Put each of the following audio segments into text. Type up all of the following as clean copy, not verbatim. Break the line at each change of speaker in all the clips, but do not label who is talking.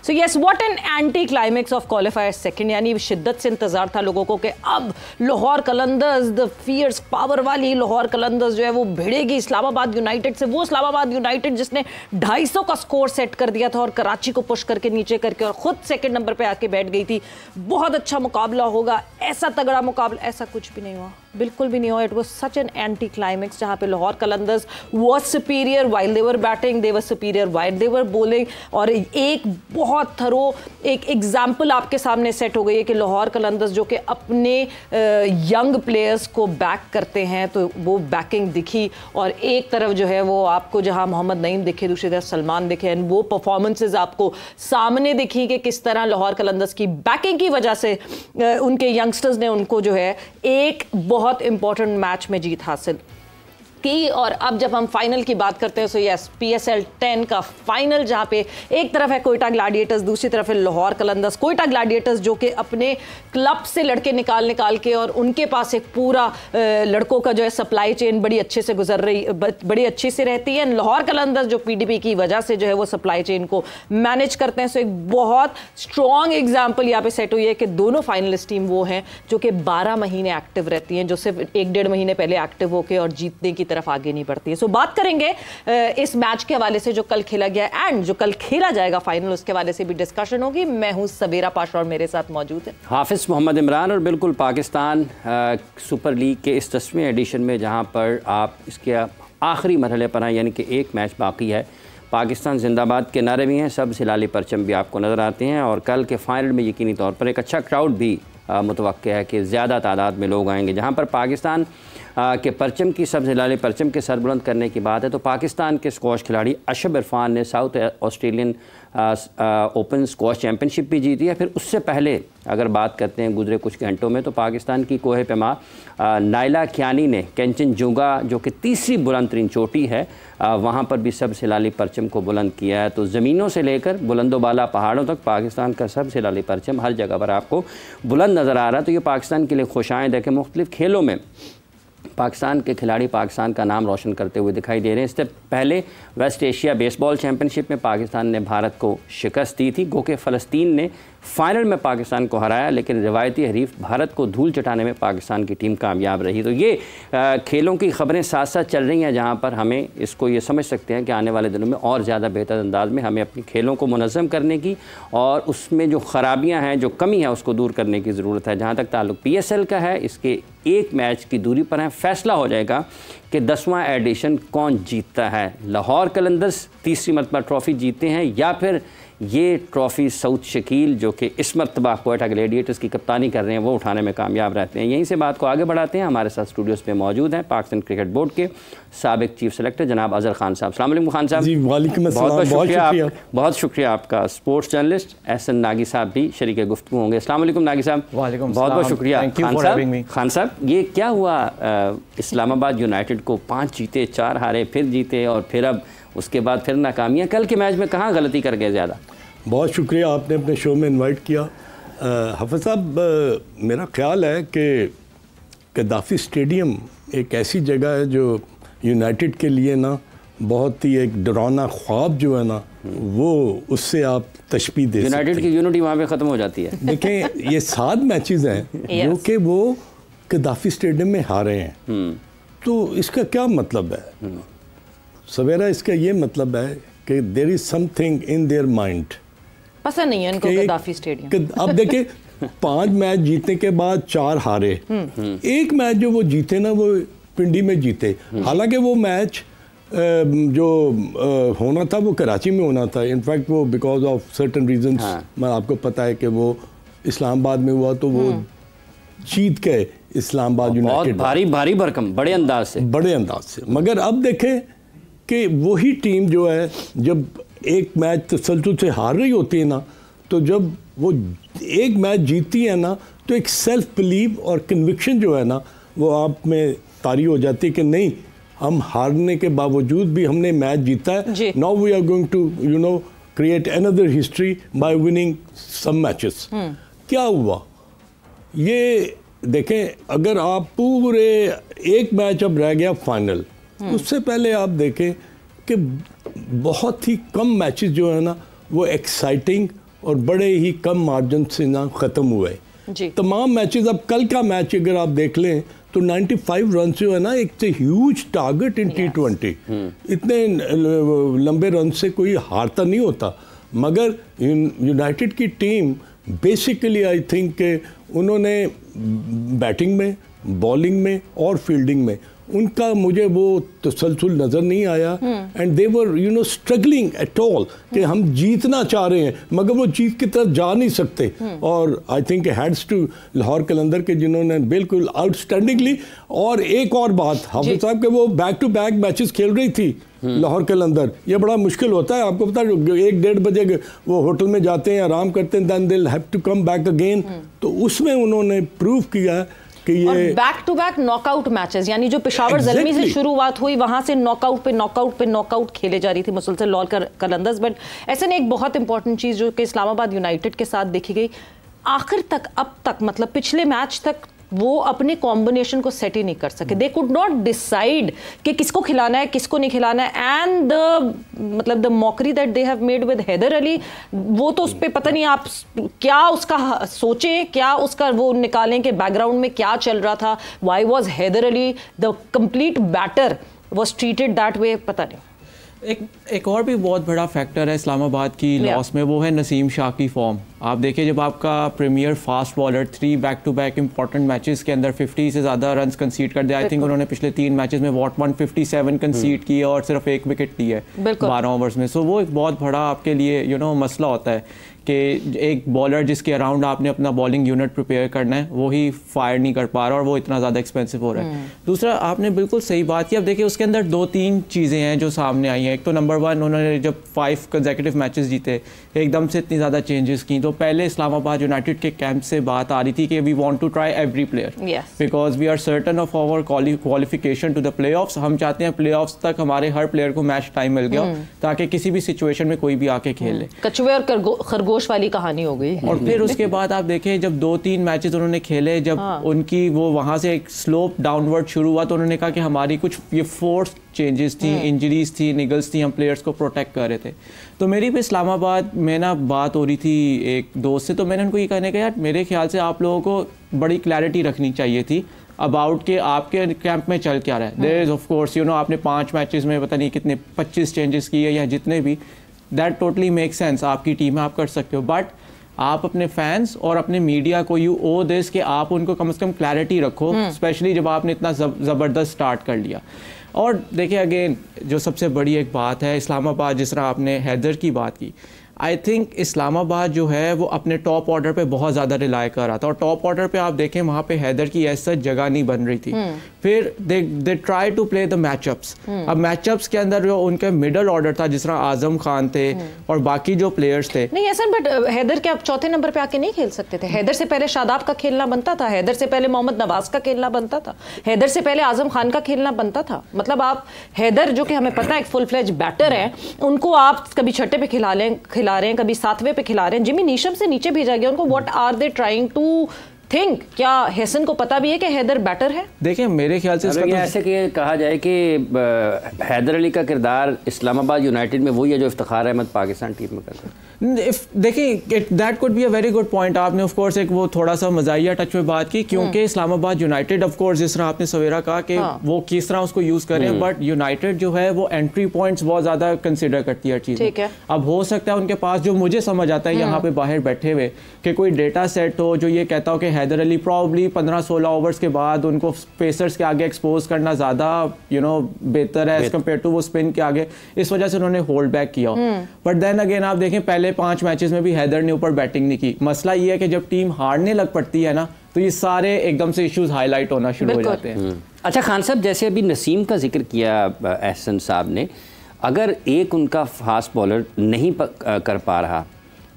So yes, what an anti climax of qualifier second, यानी शिद्दत से इंतजार था लोगों को कि अब Lahore Qalandars, the fierce power वाली लाहौर कलंदर्स जो है वो भिड़ेगी इस्लामाबाद यूनाइटेड से। वो इस्लामाबाद यूनाइटेड जिसने 250 का स्कोर सेट कर दिया था और कराची को पुश करके नीचे करके और खुद सेकंड नंबर पे आके बैठ गई थी। बहुत अच्छा मुकाबला होगा, ऐसा तगड़ा मुकाबला, ऐसा कुछ भी नहीं हुआ, बिल्कुल भी नहीं हुआ। It was such an anti climax जहां पे Lahore Qalandars was superior while they were batting, they were superior while they were bowling. और एक बहुत थरो एक एग्जांपल आपके सामने सेट हो गई है कि लाहौर कलंदर्स जो कि अपने यंग प्लेयर्स को बैक करते हैं, तो वो बैकिंग दिखी। और एक तरफ जो है वो आपको जहां मोहम्मद नईम दिखे, दूसरी तरफ सलमान दिखे, एंड वो परफॉर्मेंसेज आपको सामने दिखी कि किस तरह लाहौर कलंदर्स की बैकिंग की वजह से उनके यंगस्टर्स ने उनको जो है एक बहुत इंपॉर्टेंट मैच में जीत हासिल की। और अब जब हम फाइनल की बात करते हैं, सो यस, PSL 10 का फाइनल जहां पे एक तरफ है कोयटा ग्लैडिएटर्स, दूसरी तरफ है लाहौर कलंदर्स। कोयटा ग्लैडिएटर्स जो कि अपने क्लब से लड़के निकाल के और उनके पास एक पूरा लड़कों का जो है सप्लाई चेन बड़ी अच्छे से बड़ी अच्छी से रहती है। लाहौर कलंदर्स जो PDP की वजह से जो है वो सप्लाई चेन को मैनेज करते हैं। सो एक बहुत स्ट्रॉन्ग एग्जाम्पल यहाँ पे सेट हुई है कि दोनों फाइनलिस्ट टीम वो हैं जो कि 12 महीने एक्टिव रहती हैं, जो सिर्फ 1-1.5 महीने पहले एक्टिव होकर और जीतने की तरफ आगे नहीं बढ़ती है। सो बात करेंगे इस मैच के हवाले से जो कल खेला गया एंड जो कल खेला जाएगा फाइनल, उसके हवाले से भी डिस्कशन होगी। मैं हूं सवेरा पाशा और मेरे साथ मौजूद है
हाफिज मोहम्मद इमरान। और बिल्कुल पाकिस्तान सुपर लीग के इस 10वें एडिशन में जहां पर आप इसके आखिरी मरहले पर हैं, यानी कि एक मैच बाकी है, पाकिस्तान जिंदाबाद के नारे भी हैं, सब सिलाली परचम भी आपको नज़र आते हैं। और कल के फाइनल में यकीनी तौर पर एक अच्छा क्राउड भी मुतवक्के है कि ज़्यादा तादाद में लोग आएंगे। जहां पर पाकिस्तान के परचम की सब जिलाले परचम के सर बुलंद करने की बात है, तो पाकिस्तान के स्क्वॉश खिलाड़ी अशब इरफान ने south Australian open squash championship भी जीती है। फिर उससे पहले अगर बात करते हैं गुजरे कुछ घंटों में, तो पाकिस्तान की कोहे पैमा नाइला कियानी ने कंचनजुंगा जो कि तीसरी बुलंद तरीन चोटी है, वहाँ पर भी सब सिलाली परचम को बुलंद किया है। तो ज़मीनों से लेकर बुलंदोबाला पहाड़ों तक पाकिस्तान का सब सिलाली परचम हर जगह पर आपको बुलंद नज़र आ रहा है। तो ये पाकिस्तान के लिए खुशाइंद है कि मुख्तलिफ़ खेलों में पाकिस्तान के खिलाड़ी पाकिस्तान का नाम रोशन करते हुए दिखाई दे रहे हैं। इससे पहले वेस्ट एशिया बेसबॉल चैम्पियनशिप में पाकिस्तान ने भारत को शिकस्त दी थी, गो के फ़लस्तीन ने फाइनल में पाकिस्तान को हराया, लेकिन रिवायती हरीफ भारत को धूल चटाने में पाकिस्तान की टीम कामयाब रही। तो ये खेलों की ख़बरें साथ साथ चल रही हैं, जहाँ पर हमें इसको ये समझ सकते हैं कि आने वाले दिनों में और ज़्यादा बेहतर अंदाज में हमें अपनी खेलों को मुनज़्ज़म करने की और उसमें जो ख़राबियाँ हैं, जो कमी है, उसको दूर करने की ज़रूरत है। जहाँ तक ताल्लुक़ PSL का है, इसके एक मैच की दूरी पर है, फैसला हो जाएगा कि 10वां एडिशन कौन जीतता है। लाहौर कलंदर्स तीसरी मरतबा ट्रॉफ़ी जीते हैं या फिर ये ट्रॉफ़ी सऊद शकील जो कि इस मरतबा कोयटा ग्लैडिएटर्स की कप्तानी कर रहे हैं वो उठाने में कामयाब रहते हैं। यहीं से बात को आगे बढ़ाते हैं। हमारे साथ स्टूडियोज़ में मौजूद हैं पाकिस्तान क्रिकेट बोर्ड के साबिक चीफ सेलेक्टर जनाब अज़हर खान साहब। अस्सलाम वालेकुम खान साहब।
जी वालेकुम अस्सलाम।
बहुत शुक्रिया आपका। स्पोर्ट्स जर्नलिस्ट एहसन नागी साहब भी शरीक गुफ्तगू होंगे। अस्सलाम वालेकुम नागी साहब।
वालेकुम
बहुत बहुत शुक्रिया खान साहब। ये क्या हुआ, इस्लामाबाद यूनाइटेड को 5 जीते 4 हारे, फिर जीते और फिर अब उसके बाद फिर नाकामियाँ। कल के मैच में कहाँ गलती कर गए ज़्यादा?
बहुत शुक्रिया, आपने अपने शो में इनवाइट किया। हाफिज़ साहब, मेरा ख्याल है कि गद्दाफ़ी स्टेडियम एक ऐसी जगह है जो यूनाइटेड के लिए ना बहुत ही एक डरावना ख्वाब जो है ना, वो उससे आप तशबीह दे सकते हैं।
यूनाइटेड की यूनिटी वहाँ पे ख़त्म हो जाती है।
देखें, ये 7 मैचेस हैं जो कि वो गद्दाफ़ी स्टेडियम में हारे हैं। तो इसका क्या मतलब है सवेरा? इसका ये मतलब है कि there is something in their mind,
पसंद नहीं है इनको गद्दाफ़ी स्टेडियम।
अब देखिए 5 मैच जीतने के बाद 4 हारे, एक मैच जो वो जीते ना, वो पिंडी में जीते। हालांकि वो मैच जो होना था वो कराची में होना था। इनफैक्ट वो बिकॉज ऑफ सर्टन रीजंस, मैं आपको पता है कि वो इस्लामाबाद में हुआ, तो वो जीत गए इस्लामाबाद यूनाइटेड।
भारी भरकम बड़े अंदाज से। मगर अब देखें कि वही टीम जो है, जब एक मैच तसलसल से हार रही होती है ना, तो जब वो एक मैच जीती है ना, तो एक सेल्फ बिलीव और कन्विक्शन जो है ना, वो आप में तारी हो जाती है कि नहीं, हम हारने के बावजूद भी हमने मैच जीता है। Now we are going to create another history by winning some matches. क्या हुआ ये देखें, अगर आप पूरे एक मैच अब रह गया फाइनल, उससे पहले आप देखें कि बहुत ही कम मैचेस जो है ना वो एक्साइटिंग
और बड़े ही कम मार्जिन से ना ख़त्म हुए
जी।
तमाम मैचेस। अब कल का मैच अगर आप देख लें तो 95 रन जो है ना, एक ह्यूज टारगेट इन T20। इतने लंबे रन से कोई हारता नहीं होता, मगर यूनाइटेड की टीम बेसिकली आई थिंक उन्होंने बैटिंग में, बॉलिंग में और फील्डिंग में उनका मुझे वो तसलसल नज़र नहीं आया। And they were struggling at all कि हम जीतना चाह रहे हैं मगर वो जीत की तरफ जा नहीं सकते। और I think heads to Lahore Qalandar के, जिन्होंने बिल्कुल आउटस्टैंडिंगली। और एक और बात, हाफिज साहब के वो बैक टू बैक मैचेस खेल रही थी लाहौर के अंदर। ये बड़ा मुश्किल होता है, आपको पता है 1-1:30 बजे वो होटल में जाते हैं, आराम करते हैं, then they have to come back again. तो उसमें उन्होंने प्रूव किया कि ये
back to back knockout matches, यानी जो पेशावर ज़ल्मी से शुरुआत हुई वहां से नॉकआउट पे नॉकआउट पे नॉकआउट खेले जा रही थी मुसलसल लाहौर कलंदर्स। बट ऐसे ने एक बहुत इंपॉर्टेंट चीज़ जो कि इस्लामाबाद यूनाइटेड के साथ देखी गई, आखिर तक अब तक मतलब पिछले मैच तक वो अपने कॉम्बिनेशन को सेट ही नहीं कर सके। दे कुड नॉट डिसाइड कि किसको खिलाना है किसको नहीं खिलाना है। एंड मतलब the mockery that they have made with Haider Ali, वो तो उस पर पता नहीं आप क्या उसका सोचें, क्या उसका वो निकालें कि बैकग्राउंड में क्या चल रहा था। Why was Haider Ali the complete batter was treated that way, पता नहीं।
एक और भी बहुत बड़ा फैक्टर है इस्लामाबाद की लॉस में, वो है नसीम शाह की फॉर्म। आप देखिए, जब आपका premier fast bowler 3 back to back important matches के अंदर 50 से ज़्यादा रन्स कंसीड कर दिए। आई थिंक उन्होंने पिछले 3 मैचेस में 157 कंसीड किए और सिर्फ 1 विकेट ली है 12 ओवर्स में। सो वो एक बहुत बड़ा आपके लिए मसला होता है कि एक बॉलर जिसके अराउंड आपने अपना बॉलिंग यूनिट प्रिपेयर करना है वो ही फायर नहीं कर पा रहा और वो इतना ज़्यादा एक्सपेंसिव हो रहा है। दूसरा, आपने बिल्कुल सही बात की। अब देखिए, उसके अंदर 2-3 चीज़ें हैं जो सामने आई हैं। एक तो नंबर 1, उन्होंने जब 5 कंसेक्यूटिव मैचेस जीते, एकदम से इतनी ज़्यादा चेंजेस की। तो पहले इस्लामाबाद यूनाइटेड के कैंप से बात आ रही थी कि we want to try every player because we are certain of our qualification to the playoffs. हम चाहते हैं प्लेऑफ्स तक हमारे हर प्लेयर को मैच टाइम मिल गया ताकि किसी भी सिचुएशन में कोई भी आके खेल ले।
कछुए और खरगोश वाली कहानी हो गई।
और फिर उसके बाद आप देखें, जब 2-3 मैचेस उन्होंने खेले, जब उनकी वो वहाँ से एक स्लोप डाउनवर्ड शुरू हुआ, तो उन्होंने कहा कि हमारी कुछ ये फोर्स चेंजेस थी, इंजरीज थी, निगल्स थी, हम प्लेयर्स को प्रोटेक्ट कर रहे थे। तो मेरी भी इस्लामाबाद में ना बात हो रही थी एक दोस्त से, तो मैंने उनको ये कहने का, यार मेरे ख्याल से आप लोगों को बड़ी क्लैरिटी रखनी चाहिए थी अबाउट के आपके कैंप में चल क्या रहा है। देयर इज ऑफ कोर्स आपने 5 मैचेस में पता नहीं कितने 25 चेंजेस किए या जितने भी, दैट टोटली मेक सेंस। आपकी टीम है, आप कर सकते हो, बट आप अपने फैंस और अपने मीडिया को यू ओ दिस कि आप उनको कम से कम क्लैरिटी रखो, स्पेशली जब आपने इतना ज़बरदस्त स्टार्ट कर लिया। और देखिए, अगेन जो सबसे बड़ी एक बात है, इस्लामाबाद, जिस तरह आपने हैदर की बात की, आई थिंक इस्लामाबाद जो है वो अपने टॉप ऑर्डर पे बहुत ज़्यादा रिलाई कर रहा था। और टॉप ऑर्डर पे आप देखें, वहाँ पे हैदर की ऐसा जगह नहीं बन रही थी। फिर they try to play the matchups. अब मैचअप्स के अंदर जो उनका मिडल ऑर्डर था, जिस तरह आजम खान थे और बाकी जो प्लेयर्स थे,
नहीं ऐसा, बट हैदर के आप चौथे नंबर पे आके नहीं खेल सकते थे। हैदर से पहले शादाब का खेलना बनता था, हैदर से पहले मोहम्मद नवाज का खेलना बनता था, हैदर से पहले आजम खान का खेलना बनता था। मतलब आप हैदर, जो कि हमें पता है एक फुल फ्लेज बैटर है, उनको आप कभी छठे पे खिला रहे हैं, कभी 7वें पे खिला रहे हैं। जिमी नीशम से नीचे भेजा गया उनको। What are they trying to think? क्या हसन को पता भी है कि हैदर बैटर है?
देखिए, मेरे ख्याल से
ऐसे कि कहा जाए कि हैदर अली का किरदार इस्लामाबाद यूनाइटेड में वही है जो इफ्तिखार अहमद पाकिस्तान टीम में करता है।
देखिए, that could be a very good point. आपने ऑफ कोर्स एक वो थोड़ा सा मज़ाहिया टच में बात की, क्योंकि इस्लामाबाद यूनाइटेड ऑफ कोर्स, जिस तरह आपने सवेरा कहा कि वो किस तरह उसको यूज़ करें, बट यूनाइटेड जो है वो एंट्री पॉइंट्स बहुत ज़्यादा कंसिडर करती है हर चीज़। अब हो सकता है उनके पास, जो मुझे समझ आता है यहाँ पे बाहर बैठे हुए, कि कोई डेटा सेट हो जो ये कहता हो कि हैदर अली प्रॉब्ली 15-16 ओवर्स के बाद उनको पेसर्स के आगे एक्सपोज करना ज़्यादा बेहतर है एज कम्पेयर टू वो स्पिन के आगे, इस वजह से उन्होंने होल्ड बैक किया। बट देन अगेन आप देखें, पहले 5 मैचेस में भी हैदर ने ऊपर बैटिंग नहीं की। मसला ये है कि जब टीम हारने लग पड़ती है ना, तो ये सारे एकदम से इश्यूज हाईलाइट होना शुरू हो जाते हैं।
अच्छा खान साहब, जैसे अभी नसीम का जिक्र किया एहसन साहब ने, अगर एक उनका फास्ट बॉलर नहीं कर पा रहा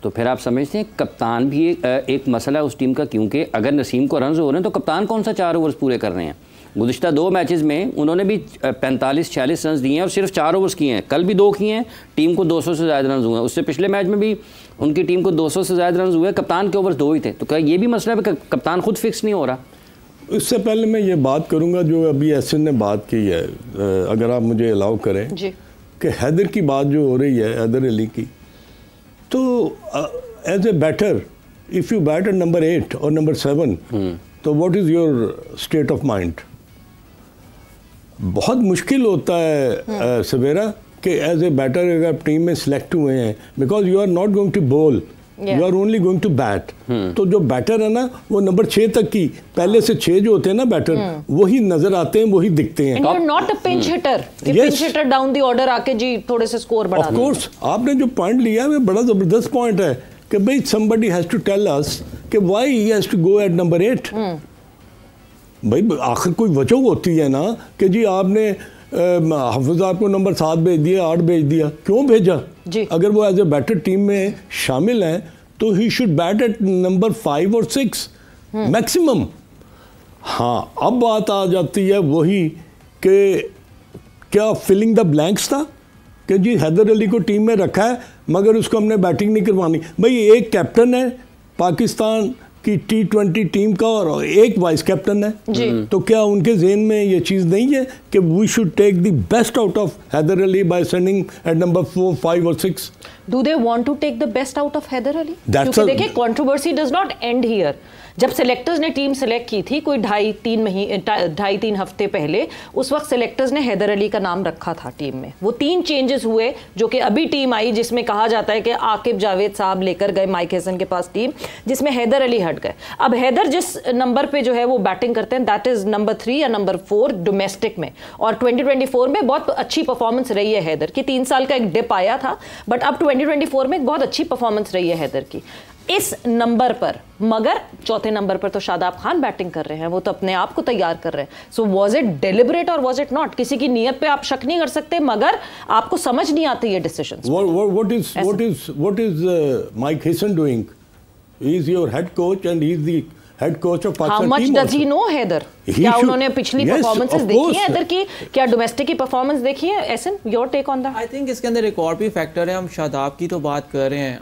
तो फिर आप समझते हैं कप्तान भी एक मसला है उस टीम का, क्योंकि अगर नसीम को रन हो रहे हैं तो कप्तान कौन सा 4 ओवर्स पूरे कर रहे हैं। गुज़िश्ता 2 मैचेस में उन्होंने भी 45-46 रन दिए हैं और सिर्फ 4 ओवर्स किए हैं। कल भी 2 किए हैं, टीम को 200 से ज़्यादा रन हुए हैं। उससे पिछले मैच में भी उनकी टीम को 200 से ज़्यादा रन हुए, कप्तान के ओवर्स 2 ही थे। तो क्या ये भी मसला है कि कप्तान खुद फिक्स नहीं हो रहा?
इससे पहले मैं ये बात करूँगा जो अभी एहसन ने बात की है, अगर आप मुझे अलाउ करें, कि हैदर की बात जो हो रही है, हैदर अली की, तो as a batter if you bat at number 8 और नंबर 7 तो what is your state of mind? बहुत मुश्किल होता है सवेरा कि एज ए बैटर अगर आप टीम में सिलेक्ट हुए हैं, because you are not going to bowl, you are only going to bat. तो जो बैटर है ना वो नंबर 6 तक की, पहले से 6 जो होते हैं ना बैटर, वही नजर आते हैं, वही दिखते हैं।
And you're not a pinch hitter. कि pinch hitter down the order आके जी थोड़े से स्कोर बढ़ा दें।
Of course, आपने जो पॉइंट लिया है वो बड़ा जबरदस्त पॉइंट है कि भाई somebody has to tell us कि why he has to go at number 8। भाई आखिर कोई वजह होती है ना कि जी आपने हाफिज आपको नंबर 7 भेज दिया, 8 भेज दिया, क्यों भेजा?
जी।
अगर वो एज ए बैटर टीम में शामिल हैं तो he should bat at number 5 और 6 मैक्सिमम। हाँ, अब बात आ जाती है वही कि क्या फिलिंग द ब्लैंक्स था कि जी हैदर अली को टीम में रखा है मगर उसको हमने बैटिंग नहीं करवानी। भाई एक कैप्टन है पाकिस्तान की T20 टीम का और एक वाइस कैप्टन है, तो क्या उनके जहन में ये चीज़ नहीं है कि we should take the best out of Haider Ali by sending at number 4, 5 और 6?
Do they want to take the best out of Haider Ali?
That's
क्योंकि देखिए controversy does not and here. जब सेलेक्टर्स ने टीम सेलेक्ट की थी कोई 2.5-3 हफ्ते पहले, उस वक्त सेलेक्टर्स ने हैदर अली का नाम रखा था टीम में। वो 3 चेंजेस हुए जो कि अभी टीम आई जिसमें कहा जाता है कि आकिब जावेद साहब लेकर गए माइक हैसन के पास टीम, जिसमें हैदर अली हट गए। अब हैदर जिस नंबर पे जो है वो बैटिंग करते हैं दैट इज नंबर 3 या नंबर 4 डोमेस्टिक में, और 2024 में बहुत अच्छी परफॉर्मेंस रही है हैदर की। 3 साल का एक डिप आया था बट अब 2024 में एक बहुत अच्छी परफॉर्मेंस रही है हैदर की इस नंबर पर। मगर चौथे नंबर पर तो शादाब खान बैटिंग कर रहे हैं, वो तो अपने आप को तैयार कर रहे हैं। सो वाज इट डेलिबरेट और वाज इट नॉट? किसी की नीयत पे आप शक नहीं कर सकते मगर आपको समझ नहीं आती ये decisions.
What is Mike Hassan doing? He is your head coach and he is the head coach of Pakistan
How much
team
does
also.
he know Haider?
He
क्या
should-
उन्होंने पिछली
Yes,
परफॉर्मेंसेस
of
देखी
course.
है हैदर की? क्या domestic की performance देखी है? Ehsan, your take on that?
I think इसके अंदर एक और भी फैक्टर है। हम शादाब की तो बात कर रहे हैं,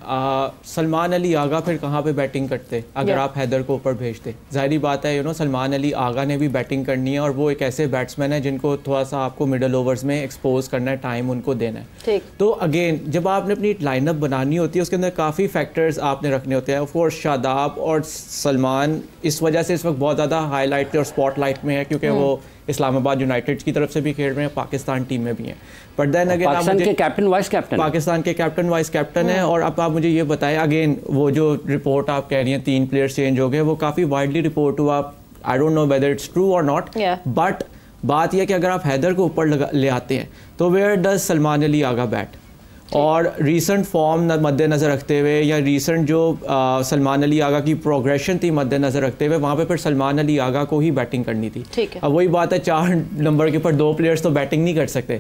सलमान अली आगा फिर कहाँ पे बैटिंग करते अगर आप हैदर को ऊपर भेजते? जाहिर बात है सलमान अली आगा ने भी बैटिंग करनी है और वो एक ऐसे बैट्समैन है जिनको थोड़ा सा आपको मिडल ओवर्स में एक्सपोज करना है, टाइम उनको देना है।
ठीक।
तो अगेन जब आपने अपनी लाइनअप बनानी होती है उसके अंदर काफ़ी फैक्टर्स आपने रखने होते हैं। ऑफ कोर्स शादाब और सलमान इस वजह से इस वक्त बहुत ज़्यादा हाईलाइट और स्पॉटलाइट में है क्योंकि वो इस्लामाबाद यूनाइटेड की तरफ से भी खेल रहे हैं, पाकिस्तान टीम में भी हैं। बट देन अगेन
पाकिस्तान के कैप्टन वाइस कैप्टन,
पाकिस्तान के कैप्टन वाइस कैप्टन है। और अब आप मुझे ये बताएं, अगेन वो जो रिपोर्ट आप कह रही हैं 3 प्लेयर्स चेंज हो गए, वो काफ़ी वाइडली रिपोर्ट हुआ। I don't know whether it's true और नॉट, बट बात यह कि अगर आप हैदर को ऊपर ले आते हैं तो where does Salman Ali Agha bat? और रीसेंट फॉर्म मद्देनज़र रखते हुए या रीसेंट जो सलमान अली आगा की प्रोग्रेशन थी मद्देनज़र रखते हुए, वहाँ पे फिर सलमान अली आगा को ही बैटिंग करनी थी।
ठीक है।
अब वही बात है 4 नंबर के ऊपर 2 प्लेयर्स तो बैटिंग नहीं कर सकते।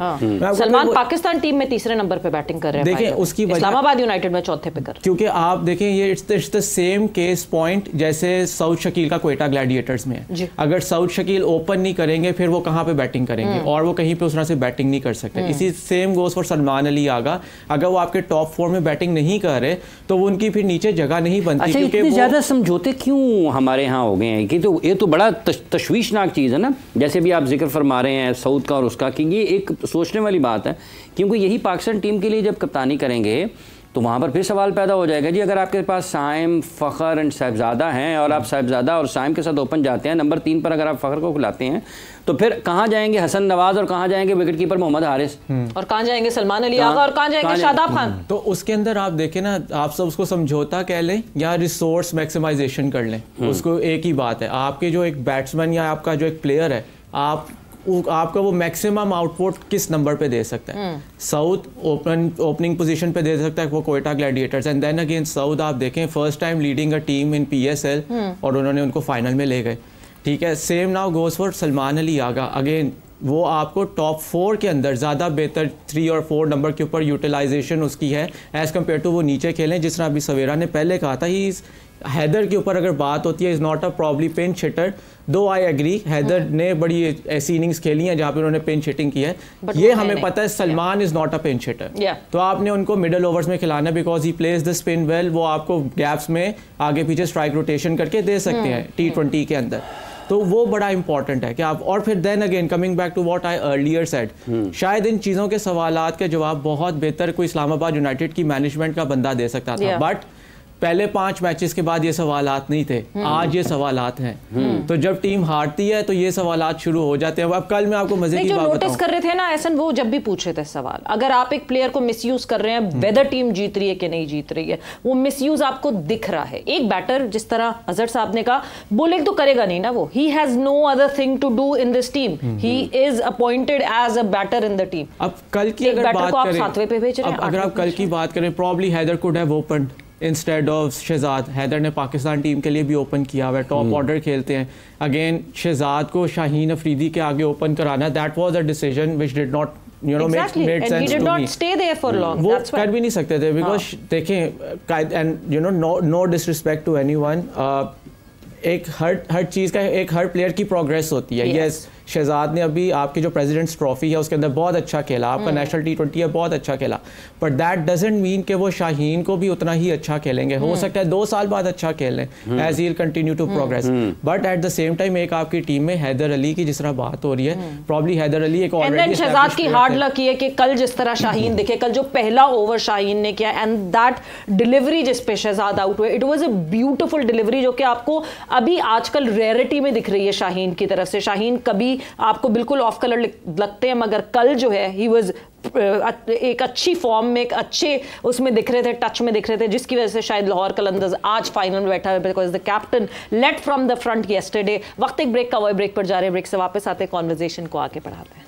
सलमान पाकिस्तान टीम में 3रे नंबर पे बैटिंग कर रहे हैं।
देखिए उसकी
इस्लामाबाद यूनाइटेड में 4थे पे कर,
क्योंकि आप देखें ये it's the same case point जैसे साउथ शकील का क्वेटा ग्लैडिएटर्स में है। अगर साउथ शकील ओपन नहीं करेंगे फिर वो कहाँ पे बैटिंग करेंगे और वो कहीं पे उस तरह से बैटिंग नहीं कर सकते। इसी same goes for Salman Ali Agha. अगर वो आपके टॉप 4 में बैटिंग नहीं कर रहे तो वो उनकी फिर नीचे जगह नहीं बनती।
अच्छा, इतने ज़्यादा समझौते क्यों हमारे यहाँ हो गए हैं कि तो ये तो बड़ा तशवीशनाक चीज़ है ना, जैसे भी आप जिक्र फरमा रहे हैं सऊद का और उसका, कि ये एक सोचने वाली बात है क्योंकि यही पाकिस्तान टीम के लिए जब कप्तानी करेंगे तो वहाँ पर फिर सवाल पैदा हो जाएगा जी, अगर आपके पास साइम, फ़खर एंड साहिबजादा हैं और आप साहिबजादा और साइम के साथ ओपन जाते हैं, नंबर 3 पर अगर आप फ़खर को खिलाते हैं तो फिर कहाँ जाएंगे हसन नवाज और कहाँ जाएंगे विकेट कीपर मोहम्मद हारिस
और कहाँ जाएंगे सलमान अली आगा और कहाँ जाएंगे शादाब खान?
तो उसके अंदर आप देखें ना, आप सब उसको समझौता कह लें या रिसोर्स मैक्सिमाइजेशन कर लें, उसको एक ही बात है। आपके जो एक बैट्समैन या आपका जो एक प्लेयर है, आपका वो मैक्सिमम आउटपुट किस नंबर पे दे सकता है? साउथ ओपनिंग पोजीशन पे दे सकता है वो Quetta Gladiators, and then again south आप देखें first time leading a team in PSL और उन्होंने उनको फाइनल में ले गए। ठीक है, same now goes for Salman Ali Agha. Again वो आपको टॉप 4 के अंदर ज़्यादा बेहतर 3 और 4 नंबर के ऊपर यूटिलाइजेशन उसकी है एज़ कम्पेयर टू वो नीचे खेलें। जिस तरह अभी सवेरा ने पहले कहा था, ही हैदर के ऊपर अगर बात होती है is not a probably pinch hitter, दो आई एग्री हैदर ने बड़ी ऐसी इनिंग्स खेली हैं जहाँ पे उन्होंने पिंच हिटिंग की है। ये हमें पता है Salman is not a pinch hitter, तो आपने उनको मिडल ओवर्स में खिलाना है because he plays the spin well. वो आपको गैप्स में आगे पीछे स्ट्राइक रोटेशन करके दे सकते हैं T20 के अंदर, तो वो बड़ा इंपॉर्टेंट है कि आप। और फिर then again coming back to what I earlier said, शायद इन चीज़ों के सवालात के जवाब बहुत बेहतर कोई इस्लामाबाद यूनाइटेड की मैनेजमेंट का बंदा दे सकता था, बट पहले 5 मैचेस के बाद ये सवालात नहीं थे, आज ये सवालात हैं। तो जब टीम हारती है तो ये सवालात शुरू हो जाते हैं। अब कल मैं आपको मजे की बात बताऊं,
नोटिस कर रहे थे ना एहसन, वो जब भी पूछ रहे थे सवाल, अगर आप एक प्लेयर को मिसयूज कर रहे हैं, वेदर टीम जीत रही है कि नहीं जीत रही है, वो मिसयूज आपको दिख रहा है। एक बैटर जिस तरह अजहर साहब ने कहा, बॉलिंग तो करेगा नहीं ना, वो he has no other thing to do in this team, he is appointed as a batter in the team.
अब कल की अगर बात करें,
7वें पे भेज रहे हैं,
अगर आप कल की बात करें, probably Haider could have opened instead of Shahzad. Haider ने पाकिस्तान टीम के लिए भी ओपन किया हुआ है, टॉप ऑर्डर खेलते हैं। अगेन शहजाद को शाहीन अफरीदी के आगे ओपन कराना, that was a decision which did not
made sense to me. Stay there for long.
वो कर भी नहीं सकते थे, बिकॉज देखें, and no disrespect to anyone, एक हर चीज़ का एक हर प्लेयर की प्रोग्रेस होती है। यस, शहजाद ने अभी आपकी जो प्रेसिडेंट्स ट्रॉफी है उसके अंदर बहुत अच्छा खेला, आपका नेशनल T20 है बहुत अच्छा खेला, बट दैट डजंट मीन कि वो शाहीन को भी उतना ही अच्छा खेलेंगे। हो सकता है 2 साल बाद अच्छा खेलें, as he will continue to progress, but at the same time एक आपकी टीम में हैदर अली की जिस तरह बात हो रही है, प्रॉब्ली हैदर अली एक ऑलरेडी
शहजाद की हार्ड लक ये कि कल जिस तरह शाहीन दिखे, कल जो पहला ओवर शाहीन ने किया एंड दैट डिलीवरी जिस पे शहजाद आउट हुए, it was a beautiful delivery जो कि आपको अभी आजकल रेयरिटी में दिख रही है शाहीन की तरफ से। शाहीन कभी आपको बिल्कुल ऑफ कलर लगते हैं, मगर कल जो है ही वाज एक अच्छी फॉर्म में, एक अच्छे उसमें दिख रहे थे, टच में दिख रहे थे, जिसकी वजह से शायद लाहौर कलंदर्स आज फाइनल में बैठा है, because the captain led from the front yesterday. वक्त एक ब्रेक का, वो ब्रेक पर जा रहे हैं, ब्रेक से वापस आते हैं, कॉन्वर्जेशन को आगे बढ़ाते हैं।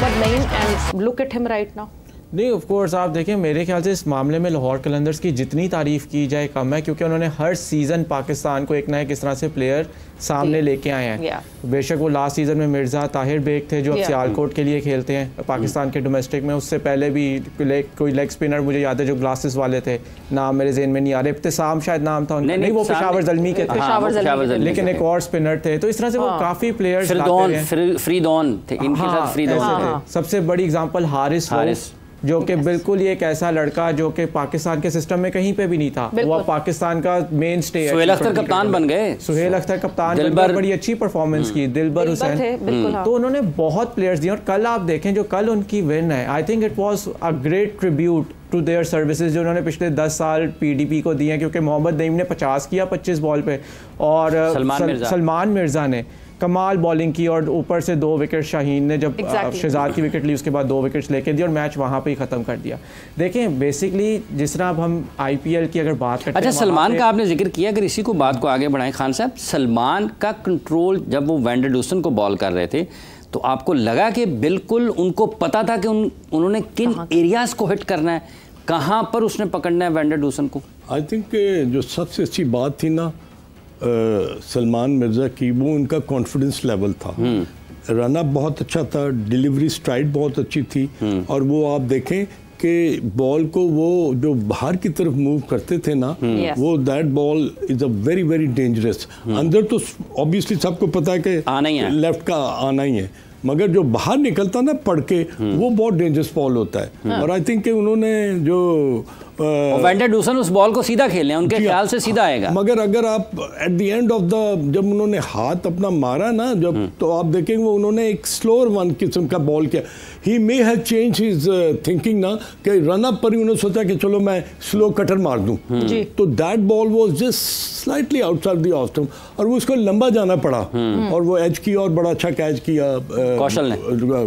and look at him right now.
नहीं, ऑफ कोर्स आप देखें, मेरे ख्याल से इस मामले में लाहौर कलंदर्स की जितनी तारीफ़ की जाए कम है, क्योंकि उन्होंने हर सीज़न पाकिस्तान को एक ना एक इस तरह से प्लेयर सामने लेके आए हैं। बेशक वो लास्ट सीज़न में मिर्ज़ा ताहिर बेग थे जो सियालकोट के लिए खेलते हैं पाकिस्तान के डोमेस्टिक में, उससे पहले भी कोई लेग स्पिनर मुझे याद है जो ग्लासेस वाले थे, नाम मेरे ज़हन में नहीं आ रहे, इब्तिसाम शायद नाम था उनका, नहीं वो पेशावर ज़ल्मी के थे, लेकिन एक और स्पिनर थे। तो इस तरह से वो काफ़ी प्लेयर्स,
फ्रीदौन थे इनके साथ, फ्रीदौन
सबसे बड़ी एग्जांपल हारिस जो कि बिल्कुल ही एक ऐसा लड़का जो कि पाकिस्तान के सिस्टम में कहीं पे भी नहीं था, वो पाकिस्तान का मेन स्टे है।
सुहेल अख्तर कप्तान बन गए,
सुहेल अख्तर कप्तान, बड़ी अच्छी परफॉर्मेंस की, दिलबर हुसैन, तो उन्होंने बहुत प्लेयर्स दिए। और कल आप देखें जो कल उनकी विन है, I think it was a great tribute to their services जो उन्होंने पिछले 10 साल पीडीपी को दिए हैं, क्योंकि मोहम्मद नईम ने 50 किया 25 बॉल पे, और सलमान मिर्जा ने कमाल बॉलिंग की, और ऊपर से 2 विकेट शाहीन ने जब शहजाद की विकेट ली उसके बाद 2 विकेट्स लेके दी और मैच वहाँ पे ही ख़त्म कर दिया। देखें बेसिकली जिस तरह अब हम IPL की अगर बात करते हैं,
अच्छा सलमान का आपने जिक्र किया, अगर इसी को बात को आगे बढ़ाएं खान साहब, सलमान का कंट्रोल जब वो वैंडर डूसन को बॉल कर रहे थे तो आपको लगा कि बिल्कुल उनको पता था कि उन्होंने किन एरियाज़ को हिट करना है, कहाँ पर उसने पकड़ना है वैंडर डूसन को?
आई थिंक जो सबसे अच्छी बात थी ना सलमान मिर्ज़ा की, वो उनका कॉन्फिडेंस लेवल था। रन अप बहुत अच्छा था, डिलीवरी स्ट्राइड बहुत अच्छी थी, और वो आप देखें कि बॉल को वो जो बाहर की तरफ मूव करते थे ना, वो that ball is a very very dangerous. अंदर तो ऑब्वियसली सबको पता है कि लेफ्ट का आना ही है, मगर जो बाहर निकलता ना पढ़ के, वो बहुत डेंजरस बॉल होता है। और आई थिंक उन्होंने जो
वैंडर डूसन उस बॉल को सीधा खेलने, उनके ख्याल से सीधा आएगा,
मगर अगर आप at the end of the जब उन्होंने हाथ अपना मारा ना, जब तो आप देखेंगे वो उन्होंने एक स्लोअर वन किस्म का बॉल किया। He may have change his thinking ना, कि रन अप पर ही उन्होंने सोचा कि चलो मैं स्लो कटर मार दूं, तो that ball was just slightly outside the off stump, और वो उसको लंबा जाना पड़ा, और वो एज किया और बड़ा अच्छा कैच किया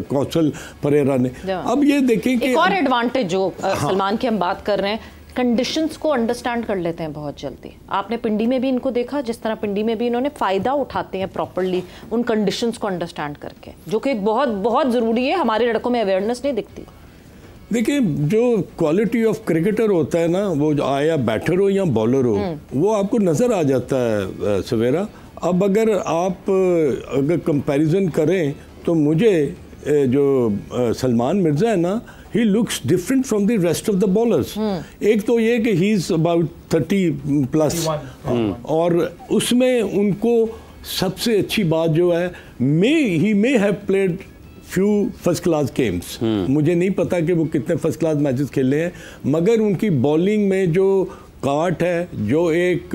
कौशल परेरा ने। अब ये देखें कि
एक और एडवांटेज जो सलमान की हम बात कर रहे हैं, कंडीशंस को अंडरस्टैंड कर लेते हैं बहुत जल्दी। आपने पिंडी में भी इनको देखा, जिस तरह पिंडी में भी इन्होंने फ़ायदा उठाते हैं प्रॉपर्ली उन कंडीशंस को अंडरस्टैंड करके, जो कि बहुत बहुत ज़रूरी है। हमारे लड़कों में अवेयरनेस नहीं दिखती।
देखिए, जो क्वालिटी ऑफ क्रिकेटर होता है ना, वो आया बैटर हो या बॉलर हो, वो आपको नज़र आ जाता है सवेरा। अब अगर आप अगर कंपैरिजन करें तो मुझे जो सलमान मिर्ज़ा है ना, he looks different from the rest of the bowlers. एक तो ये कि he is about 30 plus, और उसमें उनको सबसे अच्छी बात जो है, he may have played few first class games. मुझे नहीं पता कि वो कितने फर्स्ट क्लास मैचेस खेले हैं, मगर उनकी बॉलिंग में जो काट है, जो एक